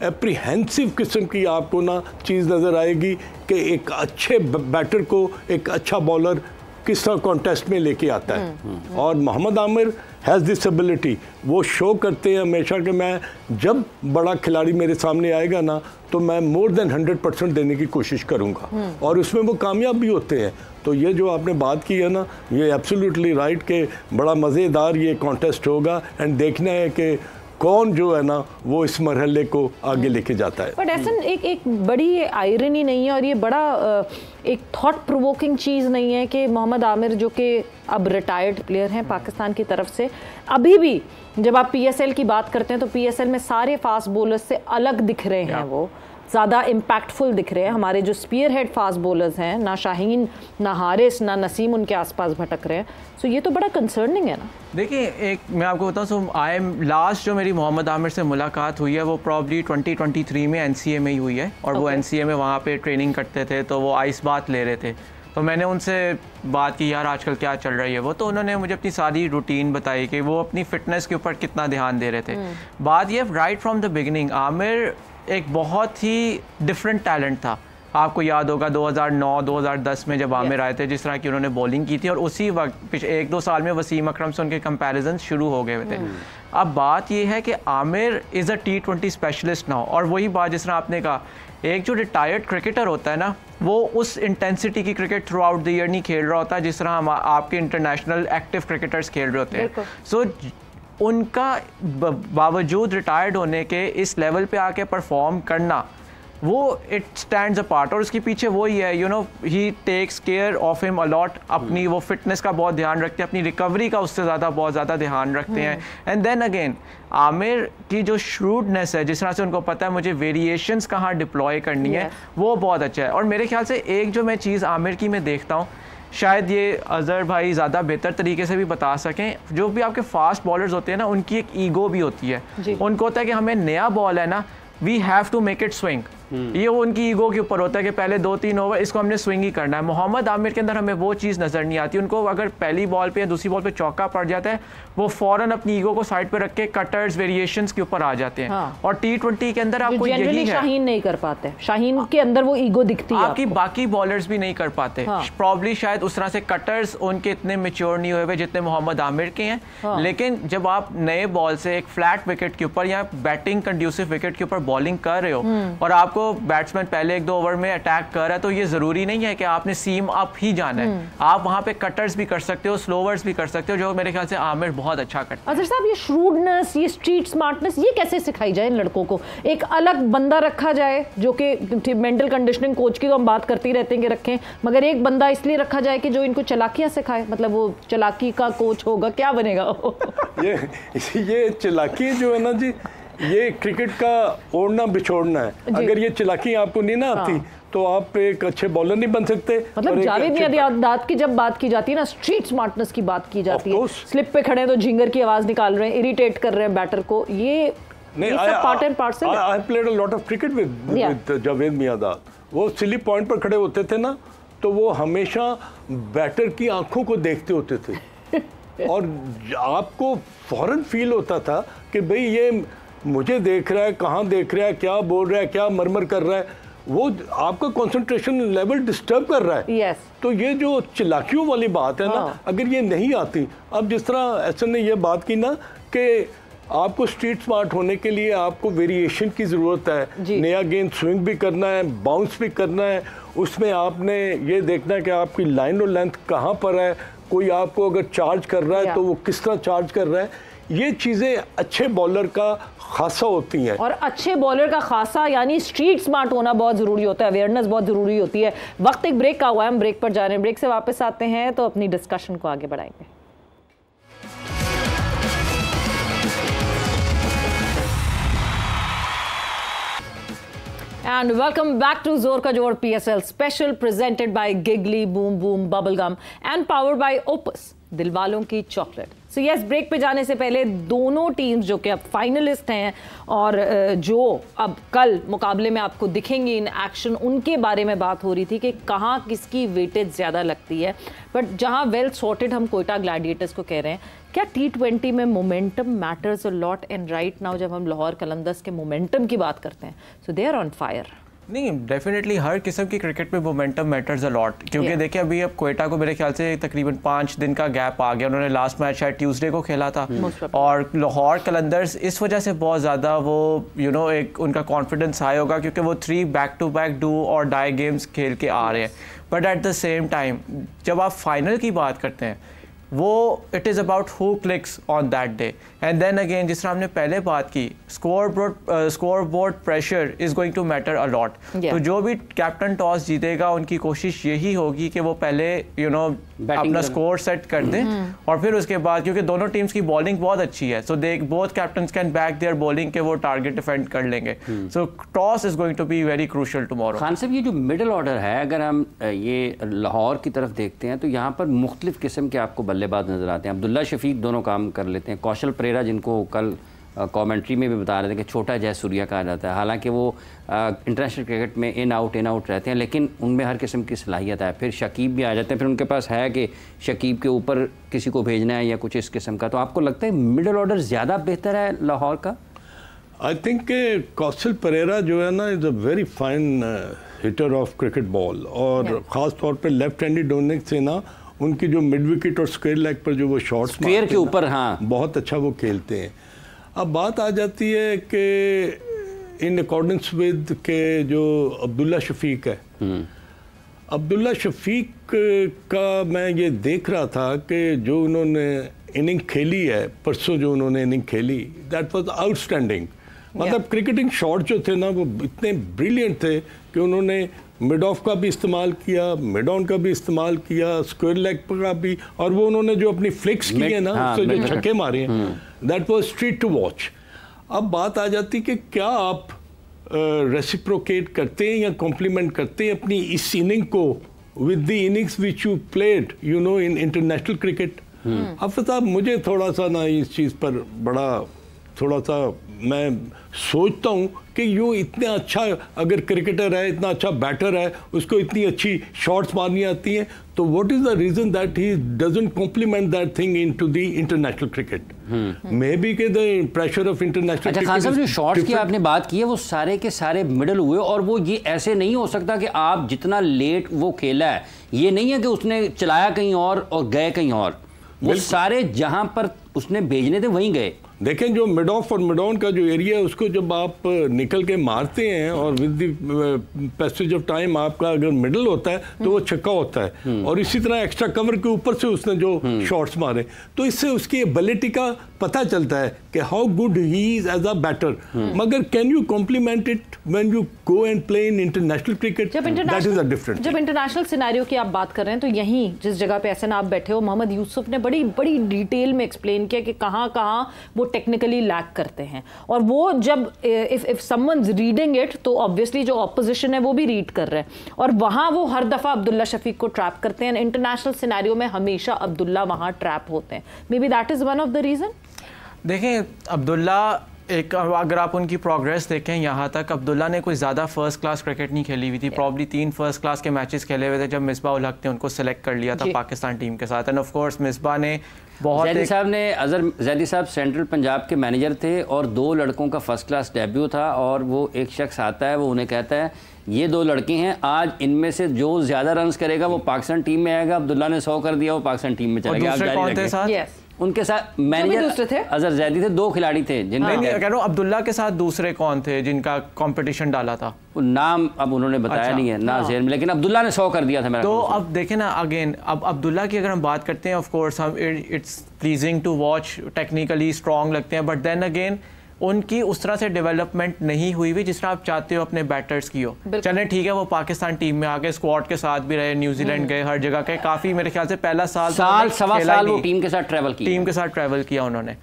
एप्रीहेंसिव किस्म की आपको ना चीज़ नज़र आएगी कि एक अच्छे बैटर को एक अच्छा बॉलर किस तरह कॉन्टेस्ट में लेके आता है। और Mohammad Amir has this ability, वो शो करते हैं हमेशा कि मैं जब बड़ा खिलाड़ी मेरे सामने आएगा ना, तो मैं मोर देन 100% देने की कोशिश करूँगा, और उसमें वो कामयाब भी होते हैं। तो ये जो आपने बात की है ना, ये एब्सोल्युटली राइट कि बड़ा मज़ेदार ये कॉन्टेस्ट होगा, एंड देखना है कि कौन जो है ना वो इस मरहले को आगे लेके जाता है।
बट ऐसा एक बड़ी आयरनी नहीं है, और ये बड़ा एक थॉट प्रोवोकिंग चीज़ नहीं है कि मोहम्मद आमिर जो कि अब रिटायर्ड प्लेयर हैं पाकिस्तान की तरफ से, अभी भी जब आप पीएसएल की बात करते हैं तो पीएसएल में सारे फास्ट बॉलर्स से अलग दिख रहे हैं, वो ज़्यादा इम्पैक्टफुल दिख रहे हैं। हमारे जो स्पीयर हेड फास्ट बॉलर्स हैं, ना शाहीन, ना हारिस, ना नसीम उनके आसपास भटक रहे हैं। सो ये तो बड़ा कंसर्निंग है ना।
देखिए एक मैं आपको बताऊँ, सो लास्ट जो मेरी मोहम्मद आमिर से मुलाकात हुई है वो प्रॉब्ली 2023 में एनसीए में ही हुई है, और वो एनसीए में वहाँ पे ट्रेनिंग करते थे, तो वो आइस बात ले रहे थे, तो मैंने उनसे बात की यार आजकल क्या चल रही है वो, तो उन्होंने मुझे अपनी सारी रूटीन बताई कि वो अपनी फ़िटनेस के ऊपर कितना ध्यान दे रहे थे। बात ये right from the beginning Aamir एक बहुत ही डिफरेंट टैलेंट था। आपको याद होगा 2009-2010 में जब आमिर आए थे, जिस तरह की उन्होंने बॉलिंग की थी, और उसी वक्त पिछले 1-2 साल में वसीम अकरम से उनके कंपैरिजन शुरू हो गए थे। अब बात ये है कि Aamir is a T20 specialist now, और वही बात जिस तरह आपने कहा, एक जो रिटायर्ड क्रिकेटर होता है ना, वो उस इंटेंसिटी की cricket through out the year नहीं खेल रहा होता जिस तरह हम आपके इंटरनेशनल एक्टिव क्रिकेटर्स खेल रहे होते हैं। सो उनका बावजूद रिटायर्ड होने के इस लेवल पे आके परफॉर्म करना, वो इट स्टैंड्स अपार्ट। और उसके पीछे वही है, you know, he takes care of him a lot. अपनी वो फिटनेस का बहुत ध्यान रखते हैं, अपनी रिकवरी का उससे बहुत ज़्यादा ध्यान रखते हैं। एंड देन अगेन आमिर की जो श्रूडनेस है, जिस तरह से उनको पता है मुझे वेरिएशंस कहाँ डिप्लॉय करनी है, वो बहुत अच्छा है। और मेरे ख्याल से एक जो मैं चीज़ आमिर की मैं देखता हूँ, शायद ये अज़हर भाई ज़्यादा बेहतर तरीके से भी बता सकें, जो भी आपके फास्ट बॉलर्स होते हैं ना, उनकी एक ईगो भी होती है। उनको होता है कि हमें नया बॉल है ना, we have to make it swing. ये उनकी ईगो के ऊपर होता है कि पहले 2-3 ओवर इसको हमने स्विंग ही करना है। मोहम्मद आमिर के अंदर हमें वो चीज़ नज़र नहीं आती। उनको अगर पहली बॉल पे या दूसरी बॉल पे चौका पड़ जाता है, वो फ़ौरन अपनी ईगो को साइड पे रख के कटर्स वेरिएशंस के ऊपर आ जाते हैं। हाँ। और T20 के अंदर आपको यही है,
शाहीन नहीं कर पाते, शाहीन के अंदर वो ईगो दिखती है
आपकी, बाकी बॉलर्स भी नहीं कर पाते। प्रॉब्ली शायद उस तरह से कटर्स उनके इतने मैच्योर नहीं हुए जितने मोहम्मद आमिर के हैं। लेकिन जब आप नए बॉल से एक फ्लैट विकेट के ऊपर या बैटिंग कंड्यूसिव विकेट के ऊपर बॉलिंग कर रहे हो और आपको बैट्समैन पहले 1-2 ओवर में अटैक कर रहा है, तो ये जरूरी नहीं है कि आपने सीम अप ही जाना है। आप वहां पे कटर्स भी कर सकते हो, स्लोवर्स भी कर सकते हो, जो मेरे ख्याल से आमिर बहुत अच्छा करता है।
अज़हर साहब, ये श्रूडनेस, ये स्ट्रीट स्मार्टनेस, ये कैसे सिखाई जाए इन लड़कों को? एक अलग बंदा रखा जाए जो कि मेंटल कंडीशनिंग कोच की तो हम बात करते ही रहते हैं कि रखें, मगर एक बंदा इसलिए रखा जाए कि जो इनको चालाकियां सिखाए, मतलब वो चालाकी का कोच होगा, क्या बनेगा वो?
ये चालाकी जो है ना जी, ये क्रिकेट का ओढ़ना बिछोड़ना है। अगर ये चालाकी आपको नहीं ना आती, तो आप एक अच्छे बॉलर नहीं बन सकते।
मतलब जावेद मियांदाद की जब बात की जाती है ना, स्ट्रीट स्मार्टनेस की बात की जाती है, स्लिप पे खड़े तो झिंगर की आवाज निकाल रहे हैं, इरिटेट कर रहे हैं बैटर को, ये सब पार्ट एंड पार्सल है।
I played a lot of cricket with Javed Miandad. वो सिली पॉइंट पर खड़े होते थे ना, तो वो हमेशा बैटर की आंखों को देखते होते थे और आपको फौरन फील होता था कि भाई ये मुझे देख रहा है, कहाँ देख रहा है, क्या बोल रहा है, क्या मरमर कर रहा है, वो आपका कंसंट्रेशन लेवल डिस्टर्ब कर रहा है।
yes.
तो ये जो चिल्लाकियों वाली बात है ना, अगर ये नहीं आती, अब जिस तरह एहसन ने ये बात की ना कि आपको स्ट्रीट स्मार्ट होने के लिए आपको वेरिएशन की ज़रूरत है, नया गेंद स्विंग भी करना है, बाउंस भी करना है, उसमें आपने ये देखना है कि आपकी लाइन और लेंथ कहाँ पर है, कोई आपको अगर चार्ज कर रहा है तो वो किस तरह चार्ज कर रहा है। ये चीज़ें अच्छे बॉलर का खासा होती हैं, और
अच्छे बॉलर का खासा यानी स्ट्रीट स्मार्ट होना बहुत ज़रूरी होता है, अवेयरनेस बहुत ज़रूरी होती है। वक्त एक ब्रेक का हुआ है, हम ब्रेक पर जा रहे हैं, ब्रेक से वापस आते हैं तो अपनी डिस्कशन को आगे बढ़ाएंगे। And welcome back to Zor Ka Jor PSL special presented by Giggly Boom Boom Bubblegum and powered by Opus, दिलवालों की चॉकलेट। सो यस, ब्रेक पे जाने से पहले दोनों टीम्स जो कि अब फाइनलिस्ट हैं और जो अब कल मुकाबले में आपको दिखेंगी इन एक्शन, उनके बारे में बात हो रही थी कि कहाँ किसकी वेटेज ज़्यादा लगती है। बट जहाँ वेल सॉर्टेड हम कोयटा ग्लैडिएटर्स को कह रहे हैं, क्या T20 में momentum matters a lot? And right now जब हम लाहौर कलंदर्स के मोमेंटम की बात करते हैं, सो दे आर ऑन फायर।
नहीं, डेफिनेटली हर किस्म की क्रिकेट में मोमेंटम मैटर्स अ लॉट, क्योंकि देखिए अभी अब कोयटा को मेरे ख्याल से तकरीबन 5 दिन का गैप आ गया। उन्होंने लास्ट मैच शायद ट्यूसडे को खेला था और लाहौर कलंदर्स इस वजह से बहुत ज़्यादा वो एक उनका कॉन्फिडेंस हाई होगा, क्योंकि वो 3 बैक टू बैक डू और डाई गेम्स खेल के आ रहे हैं। But at the same time जब आप फाइनल की बात करते हैं, वो it is about who clicks on that day. And then again, जिस तरह हमने पहले बात की, scoreboard pressure is going to matter a lot. तो जो भी कैप्टन टॉस जीतेगा, उनकी कोशिश यही होगी कि वो पहले अपना स्कोर सेट कर दें और फिर उसके बाद, क्योंकि दोनों टीम्स की बॉलिंग बहुत अच्छी है, so they both captains can back their bowling के वो टारगेट डिफेंड कर लेंगे। So toss is going to be very crucial tomorrow.
Khan Sahab, ये जो मिडिल ऑर्डर है, अगर हम ये लाहौर की तरफ देखते हैं तो यहाँ पर मुख्तलिफ किस्म के आपको बल्लेबाज नजर आते हैं। अब्दुल्ला शफीक दोनों काम कर लेते हैं, कौशल परेरा जिनको कल कमेंट्री में भी बता रहे थे कि छोटा जयसूर्या कहा जाता है, हालांकि वो इंटरनेशनल क्रिकेट में इन आउट रहते हैं, लेकिन उनमें हर किस्म की सलाहियत है। फिर शकीब भी आ जाते हैं, फिर उनके पास है कि शकीब के ऊपर किसी को भेजना है या कुछ इस किस्म का। तो आपको लगता है मिडिल ऑर्डर ज़्यादा बेहतर है लाहौर का?
आई थिंक कौशल परेरा जो है ना is a very fine hitter of cricket ball, और ख़ास तौर पर लेफ्ट हैंडेड होने से ना उनकी जो मिड विकेट और स्क्वायर लेग पर जो वो शॉट्स
स्क्वायर के ऊपर, हाँ,
बहुत अच्छा वो खेलते हैं। अब बात आ जाती है कि इन अकॉर्डेंस विद के जो अब्दुल्ला शफीक है, अब्दुल्ला शफीक का मैं ये देख रहा था कि जो उन्होंने इनिंग खेली है परसों, जो उन्होंने इनिंग खेली, दैट वाज आउटस्टैंडिंग। मतलब क्रिकेटिंग शॉट जो थे ना वो इतने ब्रिलियंट थे कि उन्होंने मिड ऑफ का भी इस्तेमाल किया, मिड ऑन का भी इस्तेमाल किया, स्क्वायर लेग का भी, और वो उन्होंने जो अपनी फ्लिक्स की है ना उससे जो छक्के मारे हैं that was street to watch. अब बात आ जाती कि क्या आप रेसिप्रोकेट करते हैं या कॉम्प्लीमेंट करते हैं अपनी इस इनिंग को with the innings which you played you know in international cricket. अब साहब मुझे थोड़ा सा ना इस चीज़ पर बड़ा थोड़ा सा मैं सोचता हूँ कि यूँ इतना अच्छा अगर क्रिकेटर है, इतना अच्छा बैटर है, उसको इतनी अच्छी शॉट्स मारनी आती हैं, तो what is the reason that he doesn't complement that thing into the international cricket? Maybe के द प्रेशर ऑफ इंटरनेशनल।
अच्छा खान साहब, जो शॉट्स की आपने बात की है वो सारे के सारे मिडल हुए, और वो ये ऐसे नहीं हो सकता कि आप जितना लेट वो खेला है, ये नहीं है कि उसने चलाया कहीं और गए कहीं और, वो सारे जहां पर उसने भेजने थे वहीं गए।
देखें जो मिड ऑफ और मिड ऑन का जो एरिया है उसको जब आप निकल के मारते हैं और with the passage of time आपका अगर मिडल होता है तो वो छक्का होता है, और इसी तरह एक्स्ट्रा कवर के ऊपर से उसने जो शॉट्स मारे, तो इससे उसकी एबिलिटी का पता चलता है कि how good he is as a batter. मगर can you compliment it when you go and play in international cricket? That is a different.
जब इंटरनेशनल सिनेरियो की आप बात कर रहे हैं तो यहीं जिस जगह पे ऐसे ना आप बैठे हो, मोहम्मद यूसुफ ने बड़ी बड़ी डिटेल में एक्सप्लेन किया कि कहाँ वो टेक्निकली लैक करते हैं, और वो जब इफ समवनस रीडिंग इट तो ऑब्वियसली जो ऑपोजिशन है वो भी रीड कर रहे हैं, और वहां वो हर दफा अब्दुल्ला शफीक को ट्रैप करते हैं। इंटरनेशनल सिनेरियो में हमेशा अब्दुल्ला वहां ट्रैप होते हैं। Maybe that is one of the reason.
देखें अब्दुल्ला एक, अगर आप उनकी प्रोग्रेस देखें यहाँ तक, अब्दुल्ला ने कोई ज़्यादा फर्स्ट क्लास क्रिकेट नहीं खेली हुई थी। प्रॉब्ली 3 फर्स्ट क्लास के मैचेस खेले हुए थे जब मिसबा उल हक ने उनको सेलेक्ट कर लिया था पाकिस्तान टीम के साथ। एंड ऑफ कोर्स मिसबा ने बहुत
जैदी साहब ने अजहर जैदी साहब सेंट्रल पंजाब के मैनेजर थे, और 2 लड़कों का फर्स्ट क्लास डेब्यू था, और वो एक शख्स आता है, वो उन्हें कहता है ये 2 लड़के हैं, आज इनमें से जो ज़्यादा रन्स करेगा वो पाकिस्तान टीम में आएगा। अब्दुल्ला ने 100 कर दिया, वो पाकिस्तान टीम में चला गया। उनके साथ मैनेजर थे अजहर जैदी थे, 2 खिलाड़ी थे जिनका
कह रहा हूं अब्दुल्ला के साथ दूसरे कौन थे जिनका कंपटीशन डाला था,
नाम अब उन्होंने बताया नहीं है ना जेल में, लेकिन अब्दुल्ला ने 100 कर दिया था मेरा।
तो अब देखें ना अगेन, अब अब्दुल्ला की अगर हम बात करते हैं, ऑफ कोर्स हम it's pleasing to watch, technically strong लगते हैं, बट देन अगेन उनकी उस तरह से डेवलपमेंट नहीं हुई हुई जिस तरह आप चाहते हो अपने बैटर्स की हो। चलें ठीक है, वो पाकिस्तान टीम में आके स्क्वाड के साथ भी रहे, न्यूजीलैंड गए, हर जगह के, काफ़ी मेरे ख्याल से पहला
सवा साल वो टीम के साथ ट्रैवल किया
उन्होंने।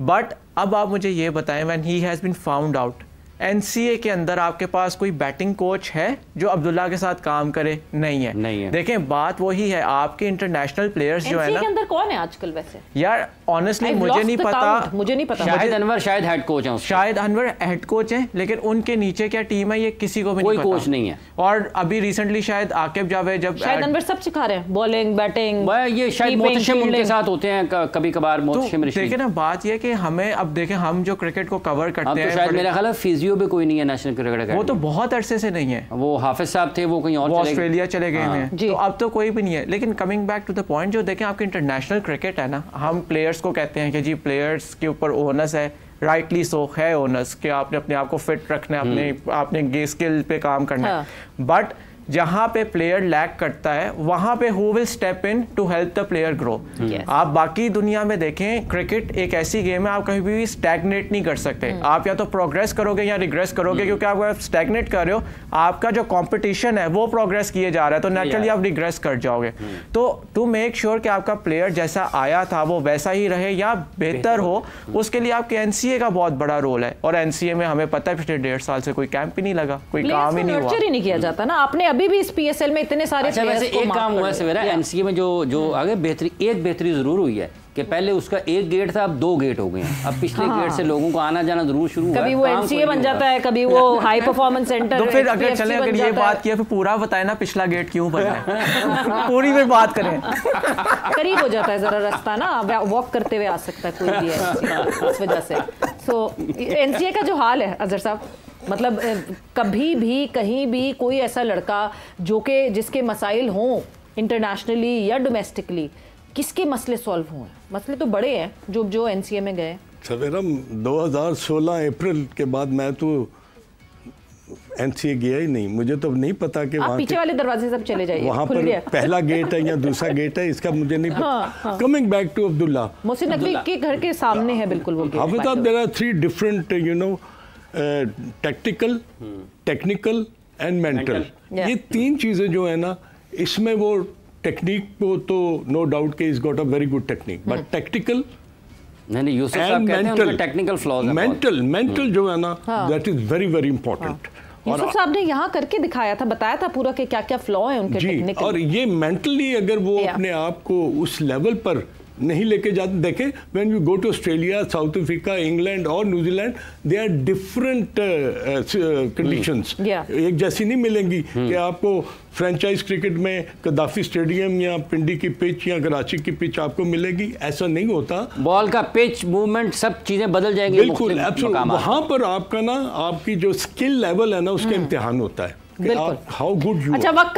बट अब आप मुझे ये बताएं, when he has been found out, NCA के अंदर आपके पास कोई बैटिंग कोच है जो अब्दुल्ला के साथ काम करे? नहीं है। देखें बात वही है, आपके इंटरनेशनल प्लेयर्स जो है ना,
के अंदर कौन है आजकल वैसे?
यार ऑनेस्टली मुझे नहीं पता।
शाहिद अनवर शायद हेड कोच हैं,
शायद अनवर हेड कोच हैं, लेकिन उनके नीचे क्या टीम है ये किसी को भी
कोई
नहीं पता।
कोच नहीं है।
और अभी रिसेंटली शायद आकिब जावेद, जब
शायद अनवर सब सिखा रहे हैं, बॉलिंग, बैटिंग,
ये शायद मोहतशिम उनके साथ होते हैं कभी कभार। मोहतशिम
देखिए ना, बात ये कि हमें अब देखें, हम जो क्रिकेट को कवर करते हैं,
शायद मेरा ख्याल है फिजियो भी कोई नहीं है नेशनल क्रिकेट,
वो तो बहुत अरसे से नहीं है।
वो हाफिज साहब थे, वो कहीं और
ऑस्ट्रेलिया चले गए हैं, तो अब तो कोई भी नहीं है। लेकिन coming back to the point, जो देखें आपके इंटरनेशनल क्रिकेट है ना, हम प्लेयर्स को कहते हैं कि जी प्लेयर्स के ऊपर ओनस है, राइटली सो है ओनस, कि आपने अपने आप को फिट रखना है, आपने स्किल पे काम करना है, बट जहां पे प्लेयर लैक करता है वहां पे who will step in to help the player grow. आप बाकी दुनिया में देखें, क्रिकेट एक ऐसी गेम है, आप कहीं भी स्टैग्नेट नहीं कर सकते। आप या तो प्रोग्रेस करोगे या रिग्रेस करोगे, क्योंकि आप स्टैग्नेट कर रहे हो, आपका जो कंपटीशन है वो प्रोग्रेस किए जा रहा है, तो नेचुरली आप रिग्रेस कर जाओगे। तो टू मेक श्योर कि आपका प्लेयर जैसा आया था वो वैसा ही रहे या बेहतर हो, उसके लिए आपके एनसीए का बहुत बड़ा रोल है। और एनसीए में हमें पता है पिछले 1.5 साल से कोई कैंप ही नहीं लगा, कोई काम ही नहीं हुआ,
नहीं किया जाता ना। आपने अभी भी इस पीएसएल में इतने सारे
वैसे एक काम हुआ सवेरा एनसीए में, जो आगे बेहतरी जरूर हुई है कि पहले उसका 1 गेट था, अब 2 गेट हो गए हैं। अब पिछले गेट से लोगों को आना जाना जरूर शुरू हुआ है।
कभी वो एनसीए बन जाता है, कभी वो हाई परफॉर्मेंस सेंटर।
तो फिर अगर चले, अगर ये बात किया, फिर पूरा बताए ना पिछला गेट क्यों बना है, पूरी में बात करें।
करीब हो जाता है जरा रास्ता ना, वॉक करते हुए आ सकता है कोई भी है, इस वजह से। सो एनसीए का जो हाल है अजहर साहब, मतलब कभी भी कहीं भी कोई ऐसा लड़का जिसके मसाइल हों इंटरनेशनली या डोमेस्टिकली, किसके मसले सॉल्व हुए? मसले तो बड़े हैं जो एनसीए में गए।
सवेरा 2016 अप्रैल के बाद मैं तो एनसीए गया ही नहीं, मुझे तो नहीं पता कि वहाँ
पीछे वाले दरवाजे सब चले जाइए,
वहाँ पर पहला गेट है या दूसरा गेट है, इसका मुझे नहीं पता। Coming back to Abdullah,
Mohsin Naqvi के घर के सामने है बिल्कुल वो गेट।
हाफिज साहब, there are 3 different tactical, technical and mental.
Yeah.
ये 3 चीज़ें जो है ना, इसमें वो टेक्निक को तो नो डाउट के is got a very good technique, but tactical
नहीं, यूसुफ साहब कहते हैं उनके टेक्निकल फ्लॉज हैं।
मेंटल जो है ना, that is very very important.
Yusuf साहब ने यहाँ करके दिखाया था, बताया था पूरा कि क्या क्या फ्लॉ है उनके टेक्निकल।
और ये मेंटली अगर वो अपने आप को उस लेवल पर नहीं लेके जाते, देखें when you go to Australia, South Africa, England और New Zealand, they are different conditions, एक जैसी नहीं मिलेंगी कि आपको फ्रेंचाइज क्रिकेट में कदाफी स्टेडियम या पिंडी की पिच या कराची की पिच आपको मिलेगी, ऐसा नहीं होता।
बॉल का पिच, मूवमेंट, सब चीजें बदल जाएंगी।
बिल्कुल, वहां पर आपका ना, आपकी जो स्किल लेवल है ना, उसका इम्तिहान होता है। How good you.
अच्छा, वक्त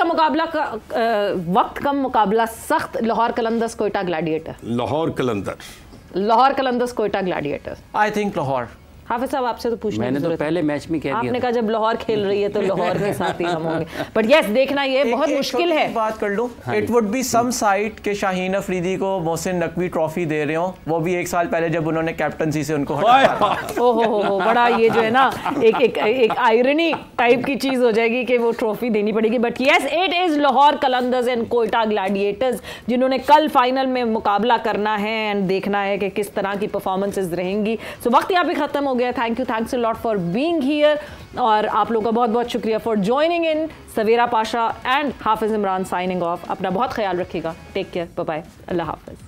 का मुकाबला सख्त, Lahore Qalandars Quetta gladiator.
Lahore Qalandars Quetta gladiator.
I think Lahore.
Hafeez Sahab, आपसे तो पूछने
मैंने तो पहले मैच में कह दिया,
आपने कहा जब लाहौर खेल रही है तो लाहौर के साथ ही हम होंगे, बट यस, देखना ये बहुत मुश्किल है।
बात कर लूं, it would be some sight के शाहीन अफरीदी को मोहसिन नकवी ट्रॉफी दे रहे हो, वो भी 1 साल पहले जब उन्होंने कैप्टनसी से उनको हटाया।
ओहो, बड़ा ये जो है ना, एक आयरनी टाइप की चीज हो जाएगी कि वो ट्रॉफी देनी पड़ेगी। But yes, it is Lahore Qalandars and Quetta Gladiators, जिन्होंने कल फाइनल में मुकाबला करना है एंड देखना है कि किस तरह की परफॉर्मेंसेज रहेंगी। सो वक्त यहाँ पे खत्म हो गया। Thanks a lot for being here, और आप लोगों का बहुत बहुत शुक्रिया for joining in. Savera Pasha and Hafiz Imran signing off. अपना बहुत ख्याल रखिएगा। टेक केयर, बाय बाय, अल्लाह हाफिज।